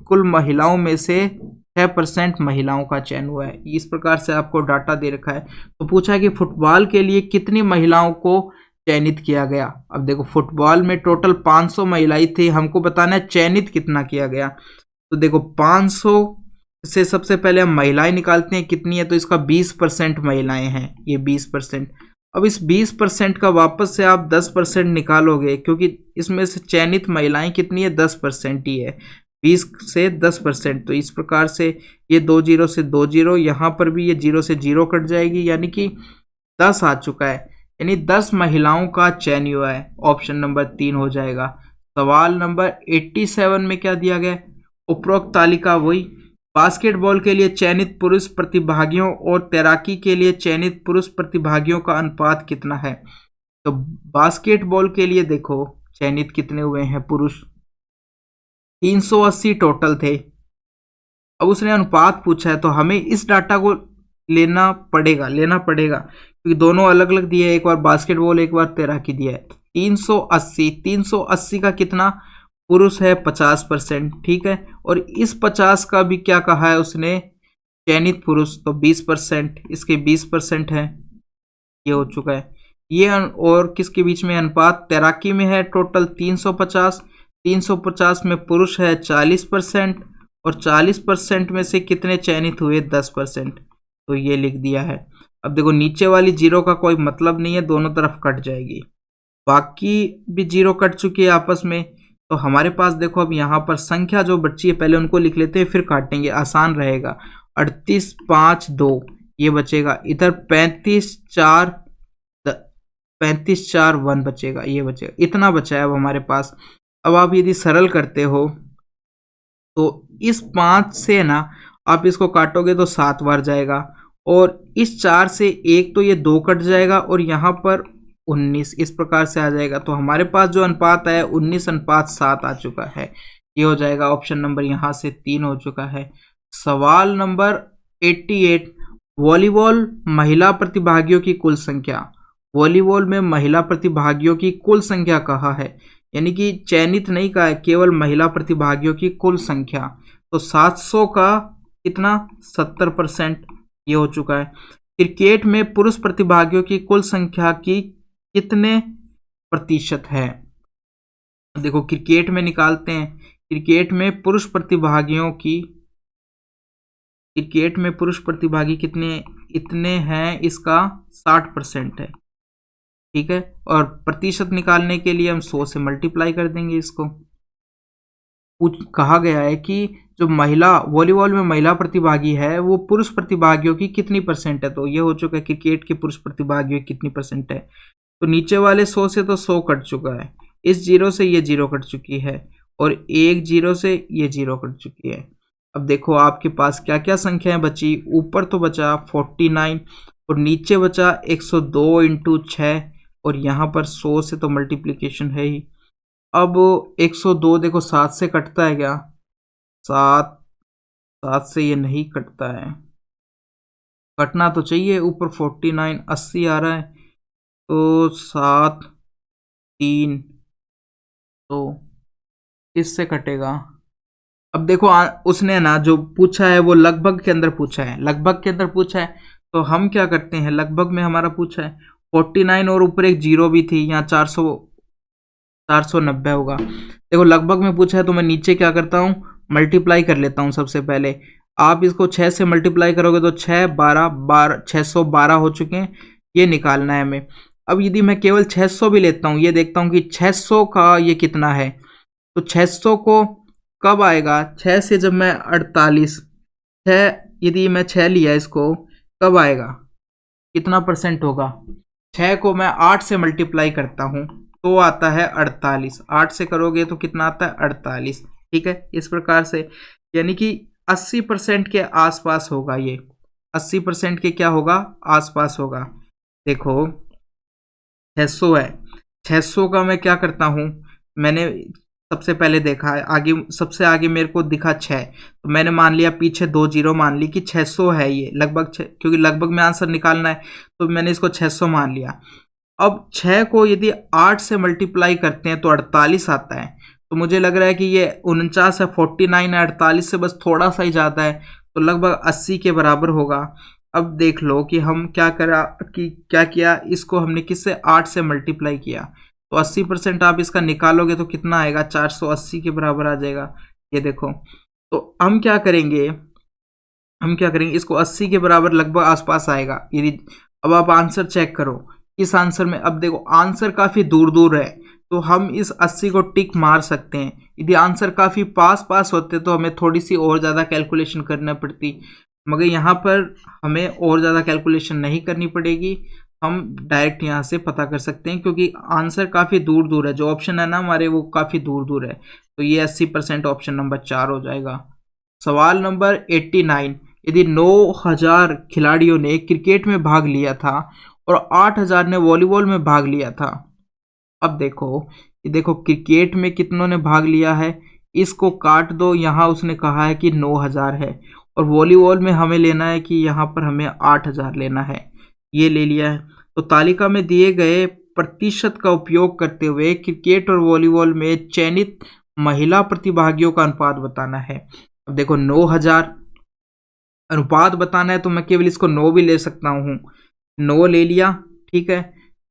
Speaker 1: कुल महिलाओं में से 6% महिलाओं का चयन हुआ है। इस प्रकार से आपको डाटा दे रखा है। तो पूछा है कि फुटबॉल के लिए कितनी महिलाओं को चयनित किया गया। अब देखो, फुटबॉल में टोटल 500 महिलाएं थी, हमको बताना है चयनित कितना किया गया। तो देखो, 500 से सबसे पहले हम महिलाएं निकालते हैं, कितनी है? तो इसका 20% महिलाएं हैं, ये 20%। अब इस 20% का वापस से आप 10% निकालोगे, क्योंकि इसमें से चयनित महिलाएं कितनी है? 10% ही है। 20 से 10%, तो इस प्रकार से ये 2 जीरो से 2 जीरो, यहाँ पर भी ये 0 से 0 कट जाएगी, यानी कि 10 आ चुका है। यानी 10 महिलाओं का चयन हुआ है। ऑप्शन नंबर 3 हो जाएगा। सवाल नंबर 87 में क्या दिया गया? उपरोक्त तालिका वही, बास्केटबॉल के लिए चयनित पुरुष प्रतिभागियों और तैराकी के लिए चयनित पुरुष प्रतिभागियों का अनुपात कितना है? तो बास्केटबॉल के लिए देखो, चयनित कितने हुए हैं पुरुष? 380 टोटल थे। अब उसने अनुपात पूछा है, तो हमें इस डाटा को लेना पड़ेगा क्योंकि दोनों अलग अलग दिए हैं। एक बार बास्केटबॉल, एक बार तैराकी दिया है। 380 का कितना पुरुष है? 50%। ठीक है, और इस 50 का भी क्या कहा है उसने? चयनित पुरुष, तो 20%, इसके 20% है, ये हो चुका है। ये और किसके बीच में अनुपात? तैराकी में है टोटल 350 में पुरुष है 40%, और 40% में से कितने चयनित हुए? 10%। तो ये लिख दिया है। अब देखो, नीचे वाली 0 का कोई मतलब नहीं है, दोनों तरफ कट जाएगी। बाकी भी 0 कट चुकी है आपस में। तो हमारे पास देखो, अब यहाँ पर संख्या जो बची है, पहले उनको लिख लेते हैं, फिर काटेंगे, आसान रहेगा। 38, 5, 2 ये बचेगा। इधर 35, 4, 1 बचेगा, ये बचेगा। इतना बचा है अब हमारे पास। अब आप यदि सरल करते हो तो इस 5 से ना आप इसको काटोगे तो 7 बार जाएगा, और इस 4 से 1 तो ये 2 कट जाएगा, और यहाँ पर 19 इस प्रकार से आ जाएगा। तो हमारे पास जो अनुपात है 19:7 आ चुका है। ये हो जाएगा ऑप्शन नंबर यहाँ से 3 हो चुका है। सवाल नंबर 88, वॉलीबॉल महिला प्रतिभागियों की कुल संख्या। वॉलीबॉल में महिला प्रतिभागियों की कुल संख्या कहा है, यानी कि चयनित नहीं कहा है, केवल महिला प्रतिभागियों की कुल संख्या। तो 700 का कितना? 70%, ये हो चुका है। क्रिकेट में पुरुष प्रतिभागियों की कुल संख्या की कितने प्रतिशत है? देखो, क्रिकेट में निकालते हैं। क्रिकेट में पुरुष प्रतिभागी कितने? इतने हैं, इसका 60% है। ठीक है, और प्रतिशत निकालने के लिए हम 100 से मल्टीप्लाई कर देंगे इसको। कहा गया है कि जो महिला वॉलीबॉल में महिला प्रतिभागी है वो पुरुष प्रतिभागियों की कितनी परसेंट है? तो ये हो चुका है, क्रिकेट के पुरुष प्रतिभागियों की कितनी परसेंट है। तो नीचे वाले 100 से तो 100 कट चुका है, इस 0 से ये 0 कट चुकी है, और एक 0 से ये 0 कट चुकी है। अब देखो आपके पास क्या क्या संख्याएं बची। ऊपर तो बचा 49, और नीचे बचा 102 इंटू 6, और यहाँ पर 100 से तो मल्टीप्लिकेशन है ही। अब 102 देखो 7 से कटता है क्या? 7 से ये नहीं कटता है, कटना तो चाहिए। ऊपर 49, 80 आ रहा है, तो 7, 3, तो इससे कटेगा। अब देखो उसने ना जो पूछा है वो लगभग के अंदर पूछा है, तो हम क्या करते हैं, लगभग में हमारा पूछा है 49 और ऊपर एक 0 भी थी, यहाँ 490 होगा। देखो लगभग में पूछा है, तो मैं नीचे क्या करता हूँ, मल्टीप्लाई कर लेता हूँ। सबसे पहले आप इसको 6 से मल्टीप्लाई करोगे तो 6, 12, 612 हो चुके हैं, ये निकालना है हमें। अब यदि मैं केवल 600 भी लेता हूँ, ये देखता हूँ कि 600 का ये कितना है, तो 600 को कब आएगा, 6 से जब मैं 48, 6 यदि मैं 6 लिया इसको, कब आएगा, कितना परसेंट होगा, 6 को मैं 8 से मल्टीप्लाई करता हूँ तो आता है 48, 8 से करोगे तो कितना आता है 48। ठीक है, इस प्रकार से यानी कि 80% के आसपास होगा ये, 80% के क्या होगा, आसपास होगा। देखो 600 है, 600 का मैं क्या करता हूँ, मैंने सबसे पहले देखा है आगे, सबसे आगे मेरे को दिखा 6, तो मैंने मान लिया पीछे 2 जीरो मान ली कि 600 है ये लगभग, क्योंकि लगभग में आंसर निकालना है तो मैंने इसको 600 मान लिया। अब 6 को यदि 8 से मल्टीप्लाई करते हैं तो 48 आता है, तो मुझे लग रहा है कि ये 49 है, 49 है, 48 से बस थोड़ा सा ही ज़्यादा है, तो लगभग 80 के बराबर होगा। अब देख लो कि हम क्या करा कि क्या किया, इसको हमने किससे 8 से मल्टीप्लाई किया, तो 80% आप इसका निकालोगे तो कितना आएगा, 480 के बराबर आ जाएगा। ये देखो, तो हम क्या करेंगे, इसको 80 के बराबर लगभग आसपास आएगा यदि। अब आप आंसर चेक करो, इस आंसर में अब देखो आंसर काफ़ी दूर दूर है, तो हम इस 80 को टिक मार सकते हैं। यदि आंसर काफ़ी पास पास होते तो हमें थोड़ी सी और ज़्यादा कैलकुलेशन करना पड़ती, मगर यहाँ पर हमें और ज़्यादा कैलकुलेशन नहीं करनी पड़ेगी, हम डायरेक्ट यहाँ से पता कर सकते हैं, क्योंकि आंसर काफ़ी दूर दूर है, जो ऑप्शन है ना हमारे वो काफ़ी दूर दूर है। तो ये 80% ऑप्शन नंबर 4 हो जाएगा। सवाल नंबर 89, यदि 9000 खिलाड़ियों ने क्रिकेट में भाग लिया था और 8000 ने वॉलीबॉल में भाग लिया था। अब देखो, ये देखो क्रिकेट में कितनों ने भाग लिया है, इसको काट दो, यहाँ उसने कहा है कि 9000 है, और वॉलीबॉल में हमें लेना है कि यहाँ पर हमें 8000 लेना है, ये ले लिया है। तो तालिका में दिए गए प्रतिशत का उपयोग करते हुए क्रिकेट और वॉलीबॉल में चयनित महिला प्रतिभागियों का अनुपात बताना है। अब देखो 9000 अनुपात बताना है तो मैं केवल इसको 9 भी ले सकता हूँ, 9 ले लिया। ठीक है,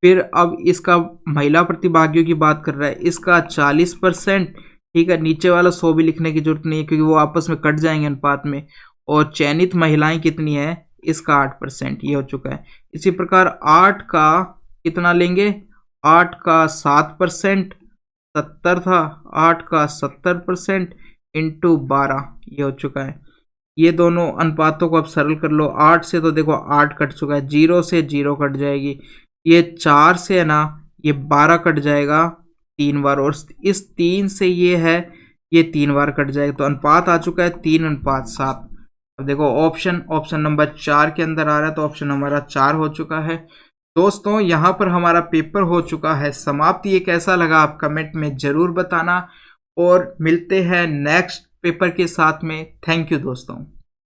Speaker 1: फिर अब इसका महिला प्रतिभागियों की बात कर रहा है, इसका 40%। ठीक है, नीचे वाला 100 भी लिखने की जरूरत नहीं है क्योंकि वो आपस में कट जाएंगे अनुपात में। और चयनित महिलाएं कितनी है, इसका 8%, ये हो चुका है। इसी प्रकार 8 का कितना लेंगे, 8 का 7%, 70 था, 8 का 70% इंटू 12, ये हो चुका है। ये दोनों अनुपातों को अब सरल कर लो, 8 से तो देखो 8 कट चुका है, 0 से 0 कट जाएगी, ये 4 से है ना ये 12 कट जाएगा 3 बार, और इस 3 से ये है ये 3 बार कट जाएगा, तो अनुपात आ चुका है 3:7। अब देखो ऑप्शन नंबर 4 के अंदर आ रहा है, तो ऑप्शन हमारा 4 हो चुका है। दोस्तों यहाँ पर हमारा पेपर हो चुका है समाप्त। ये कैसा लगा आप कमेंट में जरूर बताना, और मिलते हैं नेक्स्ट पेपर के साथ में। थैंक यू दोस्तों।